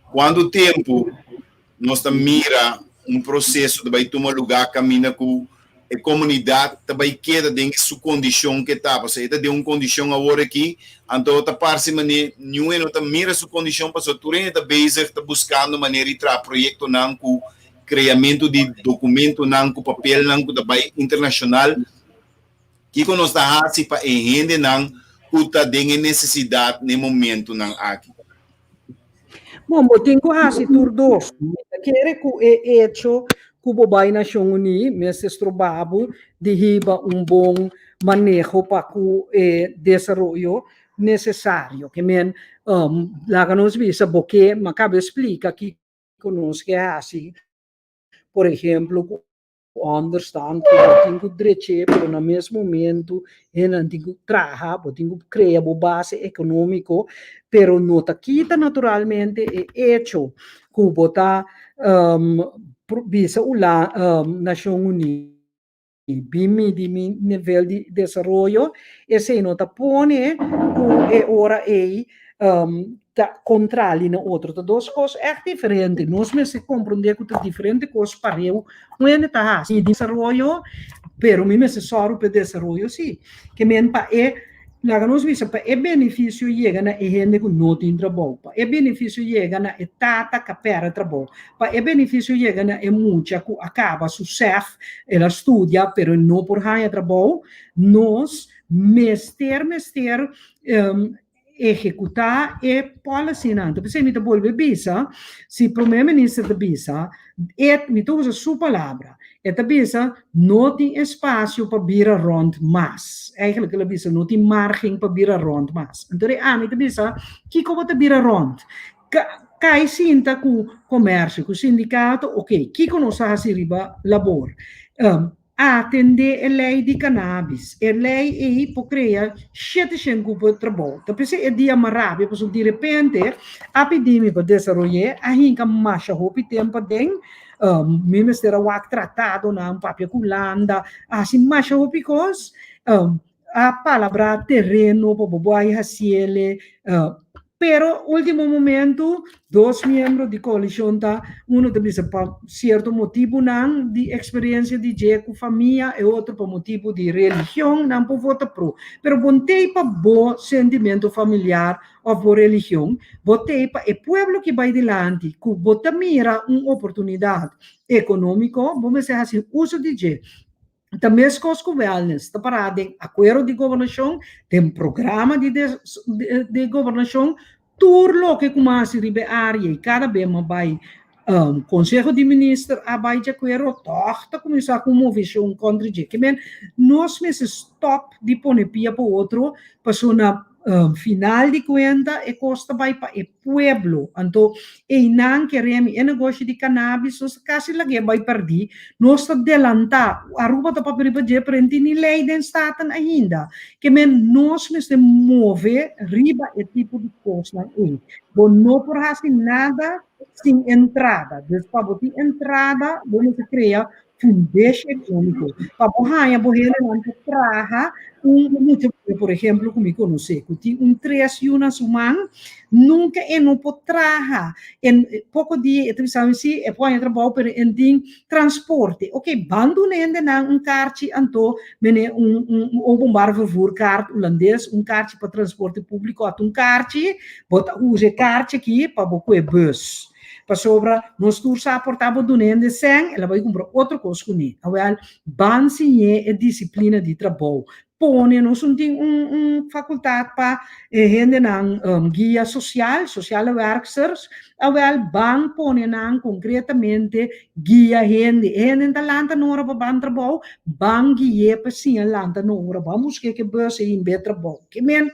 Quando tempo, nós mira processo de vai tomar lugar, caminha com a comunidade, também queda dentro sua condição que está, você está de uma condição agora aqui, então está parte maneira, nenhum não mira sua condição, para o turno está bezig, está buscando maneira de trazer projeto não com criamento de documento não com papel não com também internacional. Que nós está assim para entender não o tá tem necessidade no momento não aqui. Bom, tenho assim tur dois. Quero que é hecho que o Bahia Nação Uni, mestre trabalho de riba bom manejo para o desenvolvimento necessário. Que men lá que nós visa porque me acaba explica que conosco é assim, por exemplo, understand que eu tenho que direito, pero no mesmo momento eu não tenho que trabalhar, eu tenho que criar uma base econômica, pero não está quita naturalmente é hecho que botar visa a Nação Unida bimi de nível de desenvolvimento, esse não está pone que é hora aí controle na outra, duas coisas é diferente. Nós mesmos compreender que é diferente coisas para eu, não é nada assim desenvolvimento, pero mim se só para desenvolvimento sim, que men pa lá nós visa pa benefício chega na gente que não tem trabalho, pa benefício chega na tata que perde trabalho, pa benefício chega na muita que acaba seu chef, ela estuda, pero não por ganhar trabalho, nós mester executar e policy não. Então, você me dá bolsa bisa, se o primeiro-ministro da bisa, me usa sua palavra, esta bisa não tem espaço para vir rond mais. Eigenlijk, ela bisa não tem margem para vir rond mais. Então, me bisa, que como te vir rond? Cai sinta com comércio, com sindicato, ok, que nós faz riba labor. Atender a lei de cannabis. A lei aí para criar 700 de trabalho. Então, é dia maravilhoso, porque de repente, a epidemia para desenvolver, a gente marcha o tempo dentro, ministério o tratado na papel Holanda, assim marcha o picos, a palavra terreno para boa e pero último momento, dois membros de coalição tá, também por certo motivo não de experiência de jeito família e outro por motivo de religião não por votar pro. Pero botei para bom sentimento familiar ou por religião, botei para o povo que vai adiante, que bota mira uma oportunidade econômica, vamos dizer assim, uso de jeito. Também as coisas com wellness, está parado em acordo de governação, tem programa de governação, tudo lo que começa a área e cada vez mais vai Conselho de Ministros vai de acordo, torta começar com uma visão contra de que nós mesmos stop de pôr pia para outro, passou na final de conta e costa vai para o pueblo, então e não queremos o negócio de cannabis, nós quase lagi vai perder, nós adelantar, Aruba tá para de prender ni lei den staten ainda, que nós mesmos mover riba e tipo de coisa aí, bom não por nada sem entrada, dus para botar entrada, vamos criar fundation econômico, para borrar não traga por exemplo, comigo não sei, que tem 3 yunas humano, nunca não pode trabalhar, em pouco dia, tu sabe se é pode trabalhar para em transporte, ok, bando nende na kaartje anto, mene openbaar vervoer kaart holandês, kaartje para transporte público, at kaartje, bota use kaartje aqui para boa bus. Para sobra, nós todos a portava do nende sem, ela vai comprar outra coisa com ele. Awel, bansinhe é disciplina de trabalho. Pone, nós tem faculdade para gente guia social workers, awel, ban pone nan concretamente guia gente da lanta no hora para ban trabalho, ban guia para sim lanta no hora, vamos que bus em bem trabalho. Que men,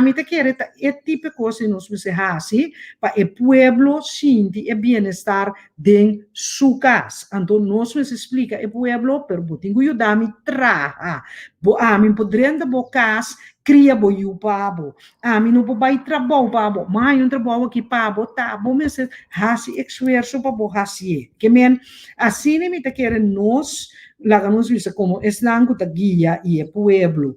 me te quer é tipo de coisa nós se hasi para o pueblo sinti e bem-estar de sua casa. Então nós se explica o pueblo per botingo yudami traha. Me podendo bo casa cria bo yu pabo. Me não vai trabalho pabo, mas um trabalho aqui pabo tá bom mas hasi esforço para bo hasi. Que men assim me te quer nós lagamos isso como eslanco da guia e o pueblo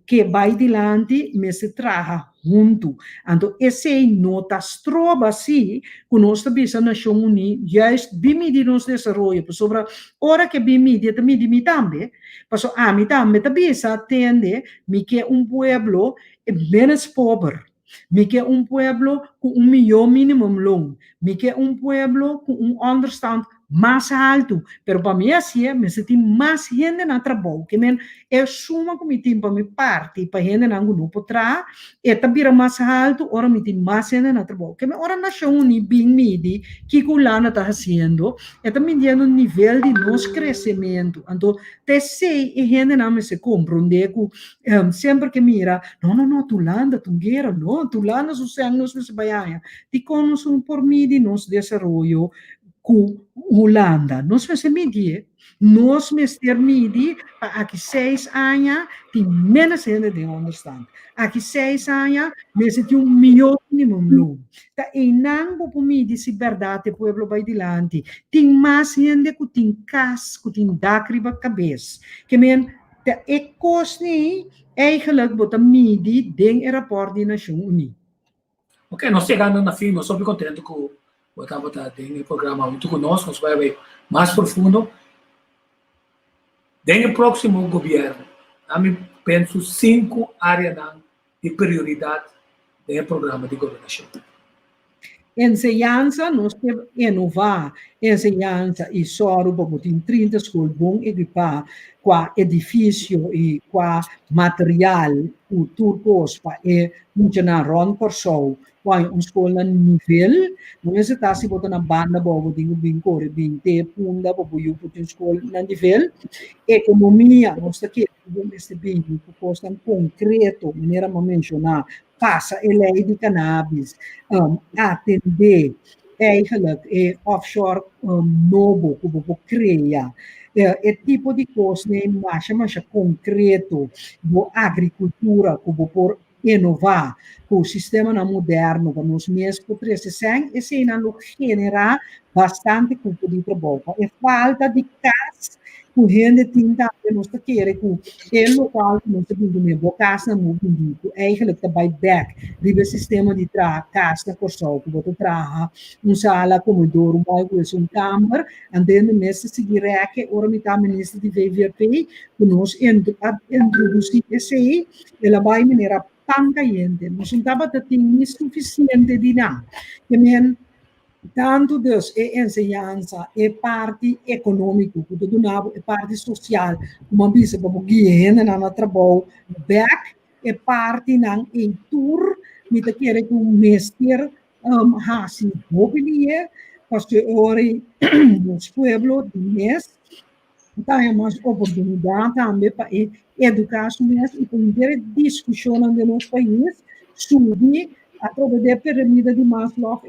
que vai dilante me se traga junto. Então, esse nota trova assim, que nós também a Nação Unida, juist bimidi nos desenvolve, sobre hora que bimidi, também mi também, passo mi também também se atende, me que pueblo menos pobre, me que pueblo com milhão minimum loan, me que pueblo com understand mais alto, pero para mim assim, me senti mais gente na trabalho, que é suma como tem para me parte, para gente na grupo tra, e também mais alto, ora me tem mais gente na trabalho, que ora Nação Unida bem midi, que culana está fazendo, e também dando nível de nosso crescimento, então, te sei e gente não me se compreende, sempre que mira, não, tu landa, tu guerra, não, tu landa, su sang, nos se baia, ti conosco por mim de nosso desenvolvimento, com Holanda. Nós vamos meter midi para aqui 6 anos, tem menos gente de understand. Aqui 6 anos, nós temos milhão minimum loan. Tá não vou medir se verdade o povo vai dilante. Tem mais gente que tem casa, que tem dacriba cabeça. Que é coisa eigenlijk bota medir den rapport da Nação Unida. Ok, nós chegando na fim, nós somos contentes com tem um programa muito conosco, nós vamos ver mais profundo. Tem o próximo governo, eu penso 5 áreas de prioridade do programa de governação. Enseñanza, nós temos que inovar. Enseñanza e soro, vamos ter 30 escolas bom equipar com edifício e com material, o turcos para funcionar ron por show. Com uma escola nível, não é se está se botando na banda, vamos ter bem cor, bem te punda, vamos ter uma escola na nível. Economia, nós aqui vamos receber um coisa concreto, maneira de mencionar. Passa a lei de cannabis, atender eigenlijk offshore novo que vou criar, tipo de coisa mais concreto, a agricultura que vou por inovar, com o sistema moderno, com os mesmos potências, e se não generar bastante culto de trabalho. É falta de casa, com gente tinta, nós queremos que o local que nós temos de casa no mundo, eigenlijk daarbij back, die sistema de casa por só, que você traga sala, comedor, kamer, en dan de mensen seguir que ora me ministro de VVP, que nós introduzir esse, ela vai maneira panca gente, nós não estava tendo suficiente de nada, que Tanto dus enseñanza, parte econômico, parte social, uma bisa para bugien na trabalho back, parte ng tour, mita kere kung mester hasi mobilie, parce ori nos pueblo de mes, tayo mais oportunidade também para educar os mes e poder discussão no nosso país sobre através da pirâmide de Maslow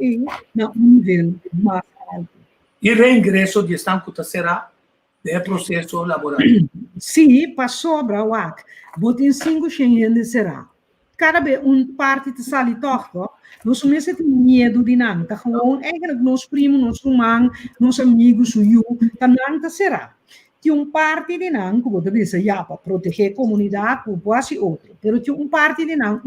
na nível mais alto. Il reingresso di stanco será del processo laboral. Sim, para sobra o ac, botem 5 gente será. Cada vez parte te sali torto, nós mesmo temos medo de nada, gewoon eigenlijk nos primos, nos irmãos, nos amigos, tá nada será. Tinha parte de não, como eu disse, para proteger a comunidade, quase outro. Mas tinha parte de não,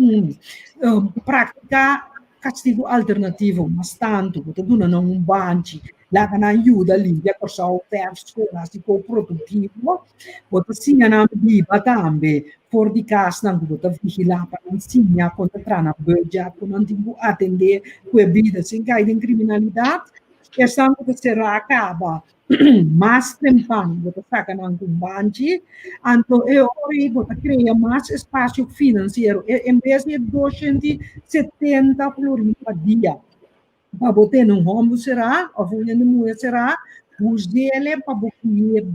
praticar castigo alternativo, mas tanto, porque tu não banchi, lá que não ajuda ali, a corsa o perso, escola, se for produtivo, porque sim, não biba também, for de casa, não, porque vigilar para não ensinar, quando entrar na budget, quando não tem atender com a vida, sem cair em criminalidade, e sangue que será acaba mais tempo, você saca na banchi, então eu vou criar mais espaço financeiro, em vez de 270 florins por dia, para botar num home será, ou fazendo mulher será, os dele para botar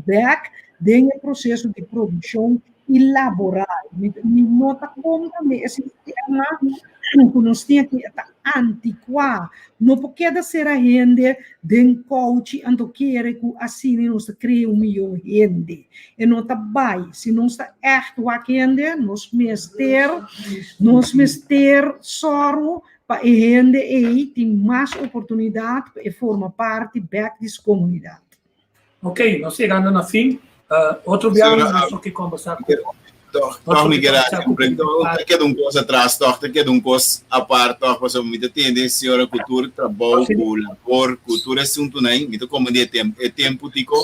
back dentro do processo de produção e laboral. Me nota como também esse sistema que nós temos que estar antiquado. Não pode ser a gente de coach, então quer que assim nós criamos melhor gente. E não está bem. Se não está echt a gente, nós mester sorro para a gente aí tem mais oportunidade para formar parte back dessa comunidade. Ok, nós chegando no fim. Outro viagem, nós que conversar com Toch me queda que um coisa atrás, toch que coisa a parte, toch para muita tendência a cultura, trabalho, labor, cultura assunto nem, muito como é tempo tico,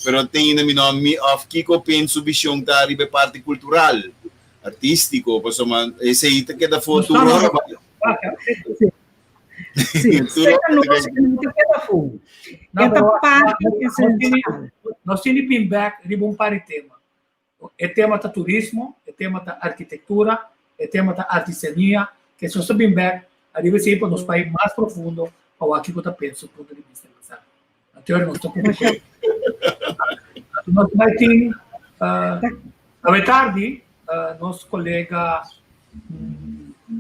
pero tem na minha nome of Kiko penso bichão da ribe parte cultural, artístico, para somar esse aí que da futuro. Sim, nós temos feedback de um par de temas. É tema da turismo, é tema da arquitetura, é tema da artesania, que são bem back, arriba sempre para nos países mais profundo, ou aqui que eu penso do ponto de vista sabe? A teoria nós estamos nós vai ter à tarde nosso colega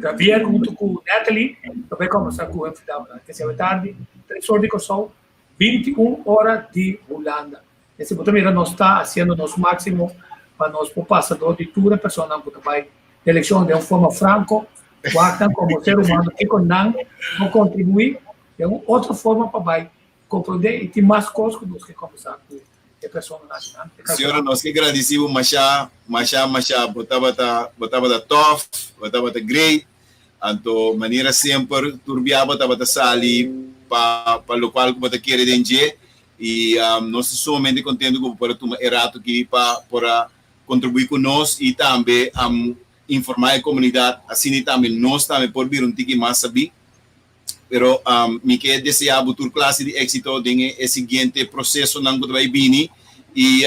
Javier junto com Natalie, também conversar com o FW, que se à tarde, 3 horas de corção, 21 horas de Holanda. Esse botão nós está fazendo nosso máximo para nós passador de toda pessoa que vai eleição de uma forma franco, guardam como ser humano que não contribui de uma outra forma para vai compreender e ter mais coisas que nós que conversar com a pessoa nacional. Senhora, nós que agradecemos, Masha, botava da tough, botava da great, então maneira sempre turbiava, botava da sali para o qual você quer entender e nós estamos somente contentes com para tomar errado aqui para contribuir conosco e também informar a comunidade, assim também nós também por vir tique mais saber, pero me quer desejar a classe de êxito em esse seguinte processo não que vai vir e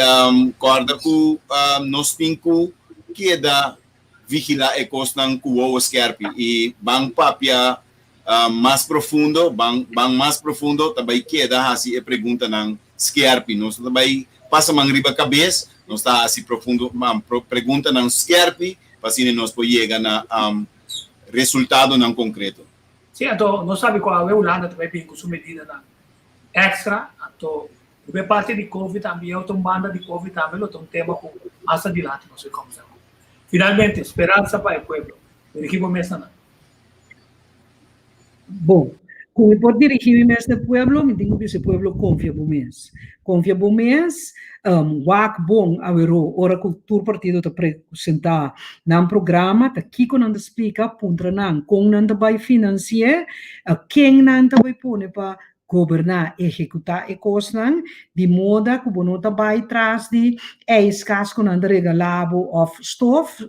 corda que nós temos que dar vigilar a costa não que o escarpe e bang papia mais profundo, mais profundo também queda assim a pergunta não escarpe, nós também passa man riba cabeça, nós está assim profundo, pergunta não escarpe, para assim nós podemos chegar na resultado não concreto. Sim, então nós sabe qual é a Holanda também tem com sua medida extra, então a parte de Covid também, outra banda de Covid também, outro tema com mais adiante, não sei como se chama. Finalmente, esperança para o povo. Dirigimos mesmo. Bom, como por dirigir esse povo, me tenho que esse povo confia no mês. Confia no mês, wak bom, ora cultura partido te apresentar num programa, tá aqui quando explica, pontra não, com não vai financiar, quem não vai pôr para governar, executar e coisas, de modo que o não vai atrás de escasso quando regalado of stof,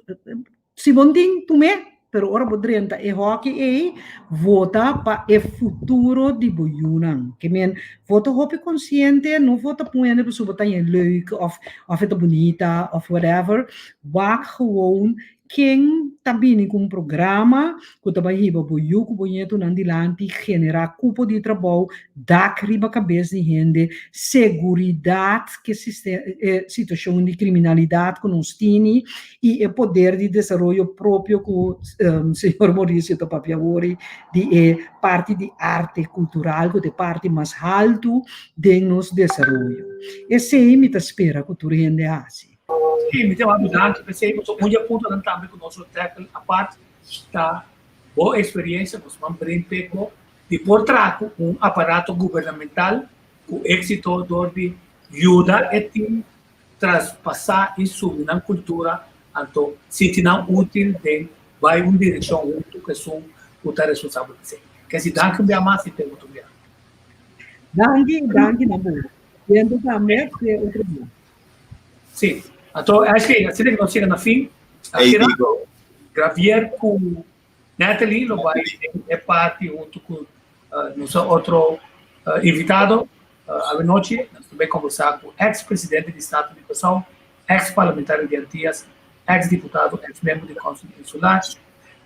se bom tem, tu me pero ora bodrenta e hockey e vota para o futuro de Boyunan. Que men vota hopi consciente, não vota punhando para botar em leuk of het bonita of whatever. Waak gewoon quem também com programa que também iba boiu que bonito nandilanti generar cupo de trabalho dar riba cabeça de gente seguridade que situação de criminalidade que nós temos e o poder de desenvolvimento próprio que o senhor Maurício está papiavori de parte de arte cultural que é parte mais alto de nosso desenvolvimento. Esse aí me espera que tu rende assim. Sim, me tem uma mudança, pensei que onde aponta também com o nosso técnico, a parte da boa experiência, nós vamos brincar de por trato aparato governamental com êxito de ajuda e de traspassar isso na cultura, então se não útil, vai uma direção junto que são o responsável de ser. Que se dá que me amar se tem muito bem. Danke, na boa. Dentro também que é outro dia. Sim. Então, acho que assim que nós chegamos no fim, aqui Gravier com Natalie, lo vai é parte junto com nosso outro invitado à noite, nós também conversar com o ex-presidente do Estado de Educação, ex-parlamentar de Antillas, ex-deputado, ex-membro do Conselho Insular,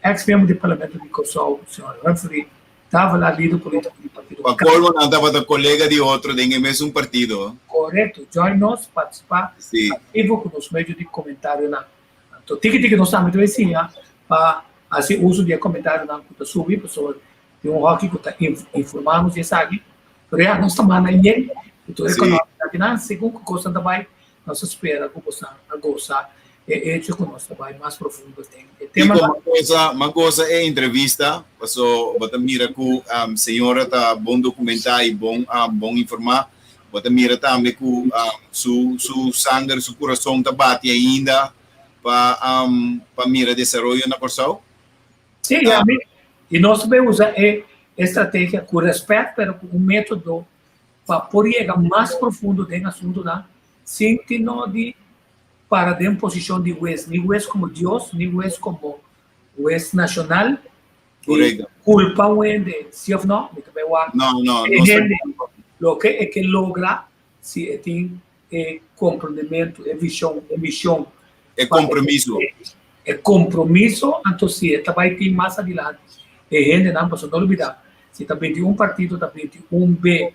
ex-membro do Parlamento de Kosovo, o senhor Humphrey, estava lá líder político do Partido Pacolmo não estava da colega de outro, de mesmo partido. Correto, join-nos, participar, ativo com os meios de comentário. Então, tique nós estamos assim, para fazer uso de comentário na conta subir, pessoas de hockey que informamos e sabe, porque nós estamos na linha, então econômica, finança, segundo que gosta também, nós espera que possa gostar e com nós também mais profundo tem. Uma coisa é entrevista, passou, bota mira que a senhora tá bom documentar e bom informar, bota mira também que su sangue, su coração tá bate ainda para mira desenvolver na Corsão. Sim, e nós também usamos estratégia com respeito, mas com um método para chegar mais profundo dentro do assunto, sem que não de para de posição de juez, nem juez como Deus, nem juez como juez nacional. Correcto. Culpa o de sim ou não? Não. O que é que logra se tem comprometimento, missão. É compromisso. É compromisso, então se também tem mais adiante. E gente não pode não olvidar. Se também tem partido, também tem B,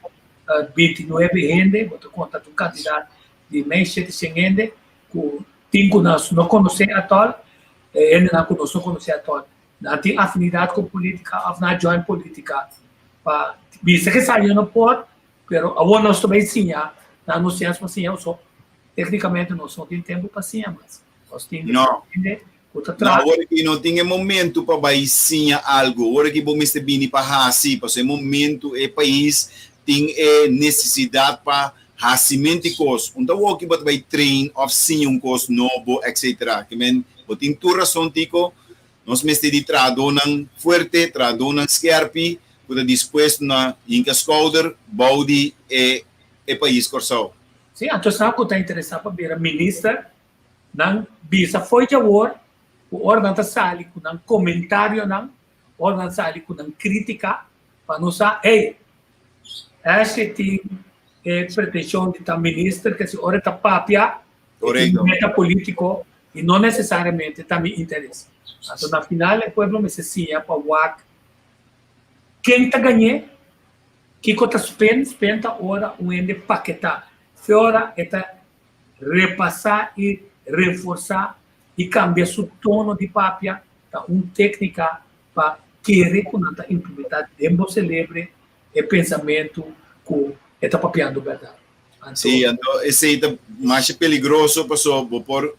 29 gente, você conta um candidato de mais de 700 gente, que nós não conhecemos a todos, ele não conhece a todos. Não tem afinidade com política, não join política. Bisa que saiu no pode, mas agora nós também sim, não nos temos assim, eu sou tecnicamente nós não temos tempo para sim, mas nós temos agora que não tem momento para baicinha algo, agora que vamos ter bem para assim, para esse momento o país tem necessidade para hassimento coisa. Então o que vai train of sim coisa novo, etc. Que men, tem toda razão tico, nós mestre de tradonan forte, tradonan skerpi, que disposto na inca scouder, body e país corsal. Sim, então sabe que está interessado para ver a ministra, não bisa foi de agora, o órgão da sala com um comentário, não, o órgão da sala com uma crítica, para nós saber, esse tem pretensão de estar ministro, que se ora está papia, meta político, e não necessariamente também interessa. Então, na final, o povo me secia para o quem está ganhando, que está spenda ora um ende paquetar. Fora é repassar e reforçar e cambiar seu tono de papia, uma técnica para querer implementar dentro celebre e pensamento que está papiando verdade. Sim, então esse é mais perigoso por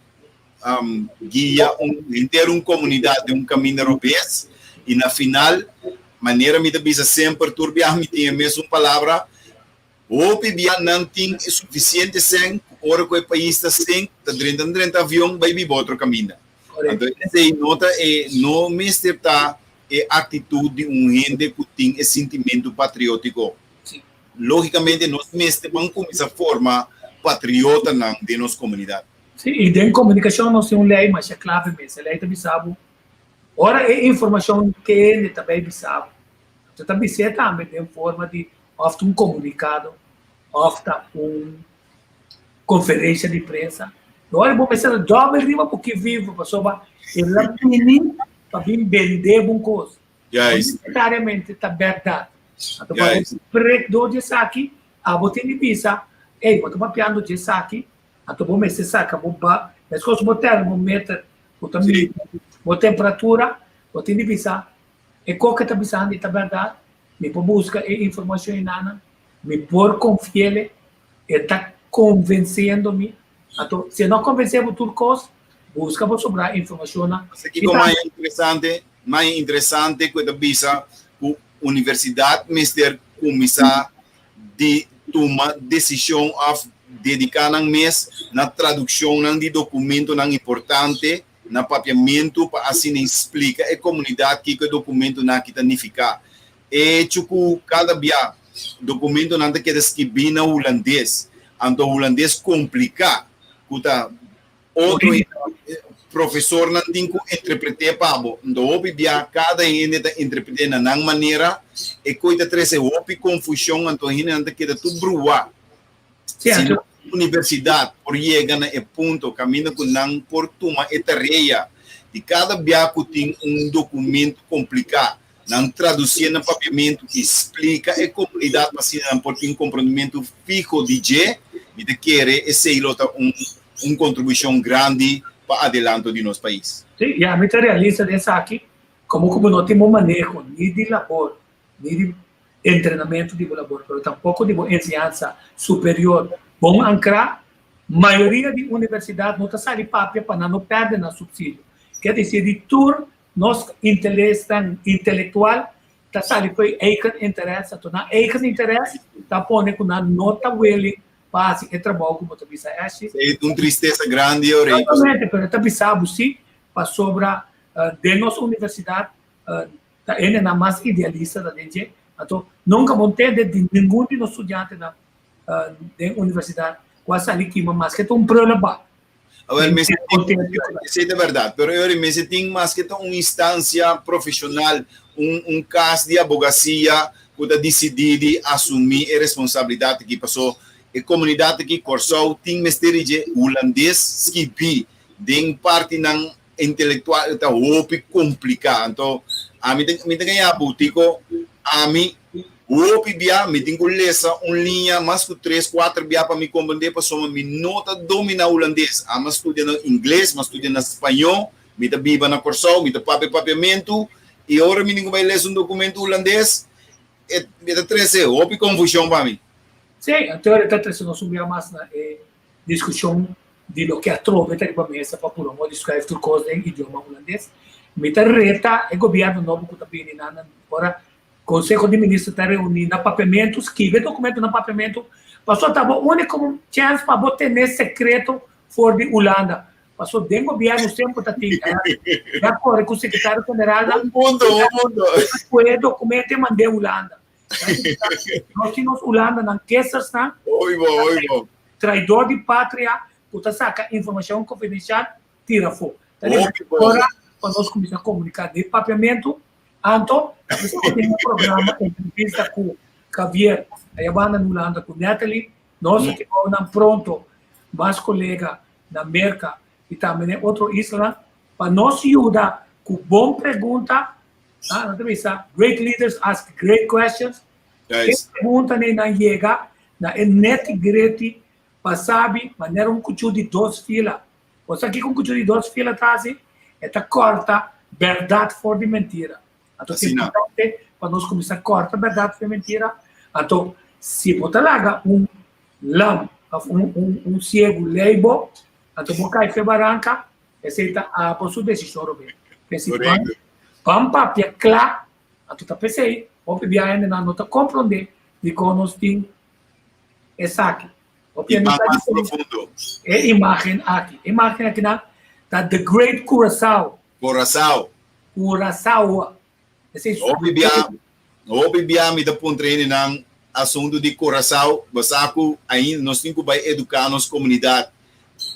guiar inteira comunidade um caminho europeu e na final maneira me bisa sempre turbiar me tem a mesma palavra ou pibia não tem suficiente sem ora que o país está sem 30 avião vai vir outro caminho. Então esse nota é não mestre tá é atitude gente que tem esse sentimento patriótico. Logicamente nós mestre vamos começar a forma patriota de nossa comunidade. Sim, e dentro da comunicação nós temos lei, mas é clave mesmo. A lei também sabe Ora é informação que ele também sabe. Então, também se também em forma de ofta um comunicado, ofta conferência de imprensa. Agora vou pensar jovem rima porque vivo, pessoa, ele pini para vir vender uma coisa. Yes. Necessariamente está verdade. Então, Yes. preto de saque, a botar de visa, ei, vou tomar piano de saque, então vou meter saca, vou ba, mas quando botar vou meter, vou temperatura, vou ter de visa, e qualquer tá visando está verdade, me por busca e informação em nada, me por confiar, e está convencendo-me. Então, se não convencemos tudo coisa, busca por sobrar informação. Aqui como mais interessante que a visa, a universidade mister começar de tomar decisão a dedicar um mês na tradução de documento importante, na papiamento para assim explica a comunidade que o documento na que significa. E chuku cada dia documento não que escrever na holandês, então holandês complica, kuta outro professor não tem que interpretar para então opi dia cada ainda interpretar na maneira e coisa três opi confusão então ainda que tu brua. Se universidade por chegar na ponto caminho com não por tomar tarefa e cada biaco tem documento complicado não traduzir no papiamento que explica a comunidade assim por ter comprometimento fico de je e de querer esse contribuição grande para adelanto de nosso país. Sim, e a mim realiza dessa aqui como não temos manejo nem de labor nem de treinamento de labor, mas tampouco de ensinança superior. Bom ancrar, maioria de universidades não está saindo papel para não perder na subsídio. Quer dizer, de tur nosso intelectual está saindo para eigen interesse, então na eigen interesse está pondo com a nota willing para e trabalho como tu bisa é uma tristeza grande ore. Exatamente, mas tu bisa sim para sobra de nossa universidade tá ele na mais idealista da gente, então nunca montei de nenhum de nossos estudantes na universidade quase ali que mais que um problema. Isso é verdade, mas eu me sinto mais que uma instância profissional, caso de advocacia que decidir assumir a responsabilidade que passou. A comunidade que Corsou tem mestre de holandês que vi de parte não intelectual está muito complicado. Então, a mim tem ganhar butico, a mim o bia me tenho que ler linha mais que 3-4 bia para me compreender para soma me nota domina holandês. A mas estudando inglês, mas estudando espanhol, me tá biba na Corsou, me tá papiamento e agora me tenho que ler documento holandês. E me tá treze, opi confusão para mim. Sim, a teoria está trazendo subir mais na discussão de lo que a trova está para mesa para por um descrever tudo coisa em idioma holandês. Me tá reta o governo novo que está vindo na agora Conselho de Ministros está reunindo na papiamento, escreve documento na papiamento, passou tá bom, única chance para botar nesse secreto for de Holanda. Passou dentro do governo sempre está tendo. Já corre com o secretário-geral da foi documento e mandei Holanda. Nós tínhamos Holanda na questão, né? Oi. Traidor de pátria, puta saca informação confidencial, tira fogo. Agora, quando nós começamos a comunicar de papiamento, então, nós temos um programa de entrevista com Javier, a banda na Holanda, com Natalie, nós que estamos pronto, mais colega na América e também em outra isla, para nos ajudar com boa pergunta. Na entrevista, great leaders ask great questions. Yes. Que pergunta nem na chega, na net para saber, maneira cuchu de 2 filas. Você aqui com cuchu de 2 filas atrás, é corta verdade for de mentira. Então, é importante para nós começar a cortar verdade for de mentira. Então, se você larga lam, cego leibo, então você cai em barranca, aceita a sua decisão. Pampa pia claro, a tu tá pensei, o pia ainda não tá compreender de como nós tem essa aqui. O pia não tá profundo. É imagem aqui na tá The Great Curaçao. O bia me dá pontrene nang assunto de Curaçao, basaco ainda nós temos que educar nossa comunidade.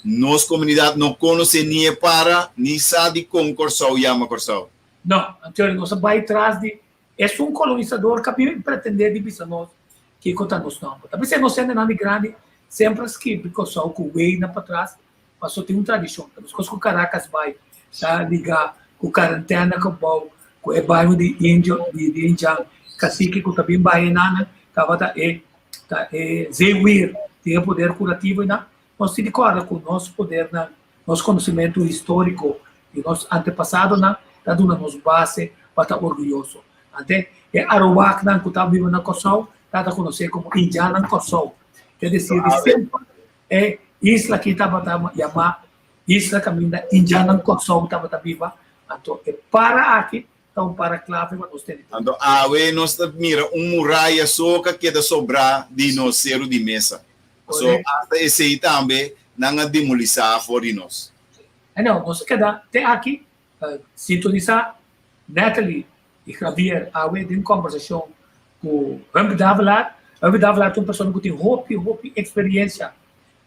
Nossa comunidade não conhece nem para nem sabe como Curaçao chama Curaçao. Não, anterior nós vai atrás de é um colonizador que pretende divisar nós que conta nos nomes. Também se nós ainda não é grande, sempre que porque só o way na para trás, mas só tem uma tradição. Mas com Caracas vai tá ligar com quarentena com o bairro de índio de Indian, cacique que também vai na tava Zewir tem poder curativo e nós se decorda com o nosso poder na nosso conhecimento histórico e nosso antepassado na tá dando nos base para estar orgulhoso. Até é Arawak na que tá vivo na Kosovo, tá conhecido como Indiana Kosovo. Quer dizer, sempre é isla que estava chamar isla caminho da Indiana Kosovo estava viva. Então é para aqui então para clave mas nós temos. Então nós mira muralha só que queda sobrar de nós zero de mesa. So hasta esse aí também não demolizar fora de nós. Não, nós queda até aqui sintonizar Natalie e Javier awe tem conversação com vamos dar falar de uma pessoa que tem hope experiência.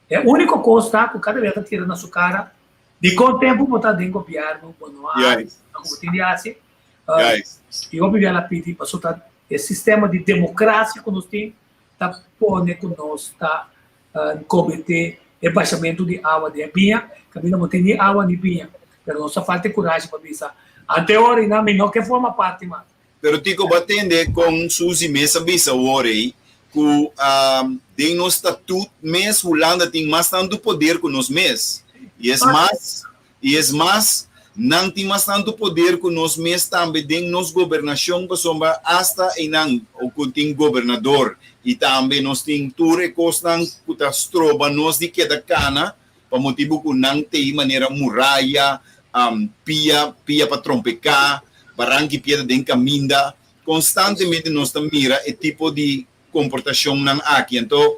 É o único costa que cada vez que tira na sua cara de quanto tempo botar dentro do governo, como tem de assim. E eu vivi lá pedir para soltar esse sistema de democracia que nós temos, tá pone que nós está cometer baixamento de água de Binha, que não tem nem água de Binha, mas nós só falta coragem para pensar. Até hora ainda melhor que forma parte mas. Pero tico batende com Suzy Mesa bisa ore que tem no estatuto mês Holanda tem mais tanto poder que nós mês e é mais não tem mais tanto poder que nós mês também tem nos governação que sombra hasta e não o que tem governador e também nós tem ture costan que tá stroba nós de queda cana para motivo que não tem maneira muralha pia para trompecar barranqui pia de caminda constantemente nós mira e tipo de comportação não aqui então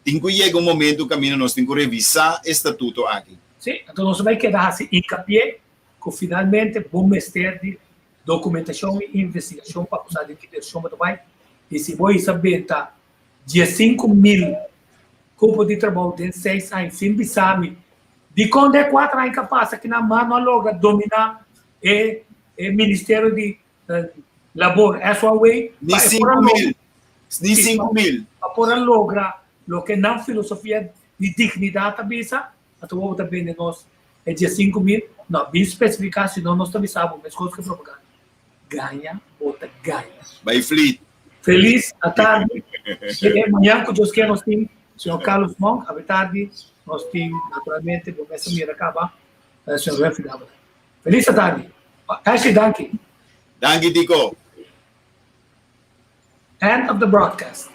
tem que chegar um momento caminho nós tem que revisar estatuto aqui. Sim, então nós vai quedar assim hincapié que finalmente bom mestre de documentação e investigação para usar de direção do país e se voi saber tá 15.000 grupos de trabalho de 6 anos sem sabe de quando é 4 anos capaz que na mão logo dominar e Ministério de Labor é sua way ni 5.000 para lograr o que não filosofia de dignidade tabisa então vou também de nós é dia 5.000 não bem especificar senão nós também sabemos mas coisa que propaganda ganha outra ganha by fleet feliz à tarde e amanhã que Deus quer nós temos senhor Carlos Monk à tarde nós temos naturalmente vamos essa mira acaba senhor Rafael Dávila feliz à tarde Ashley Danke Danke Tico end of the broadcast.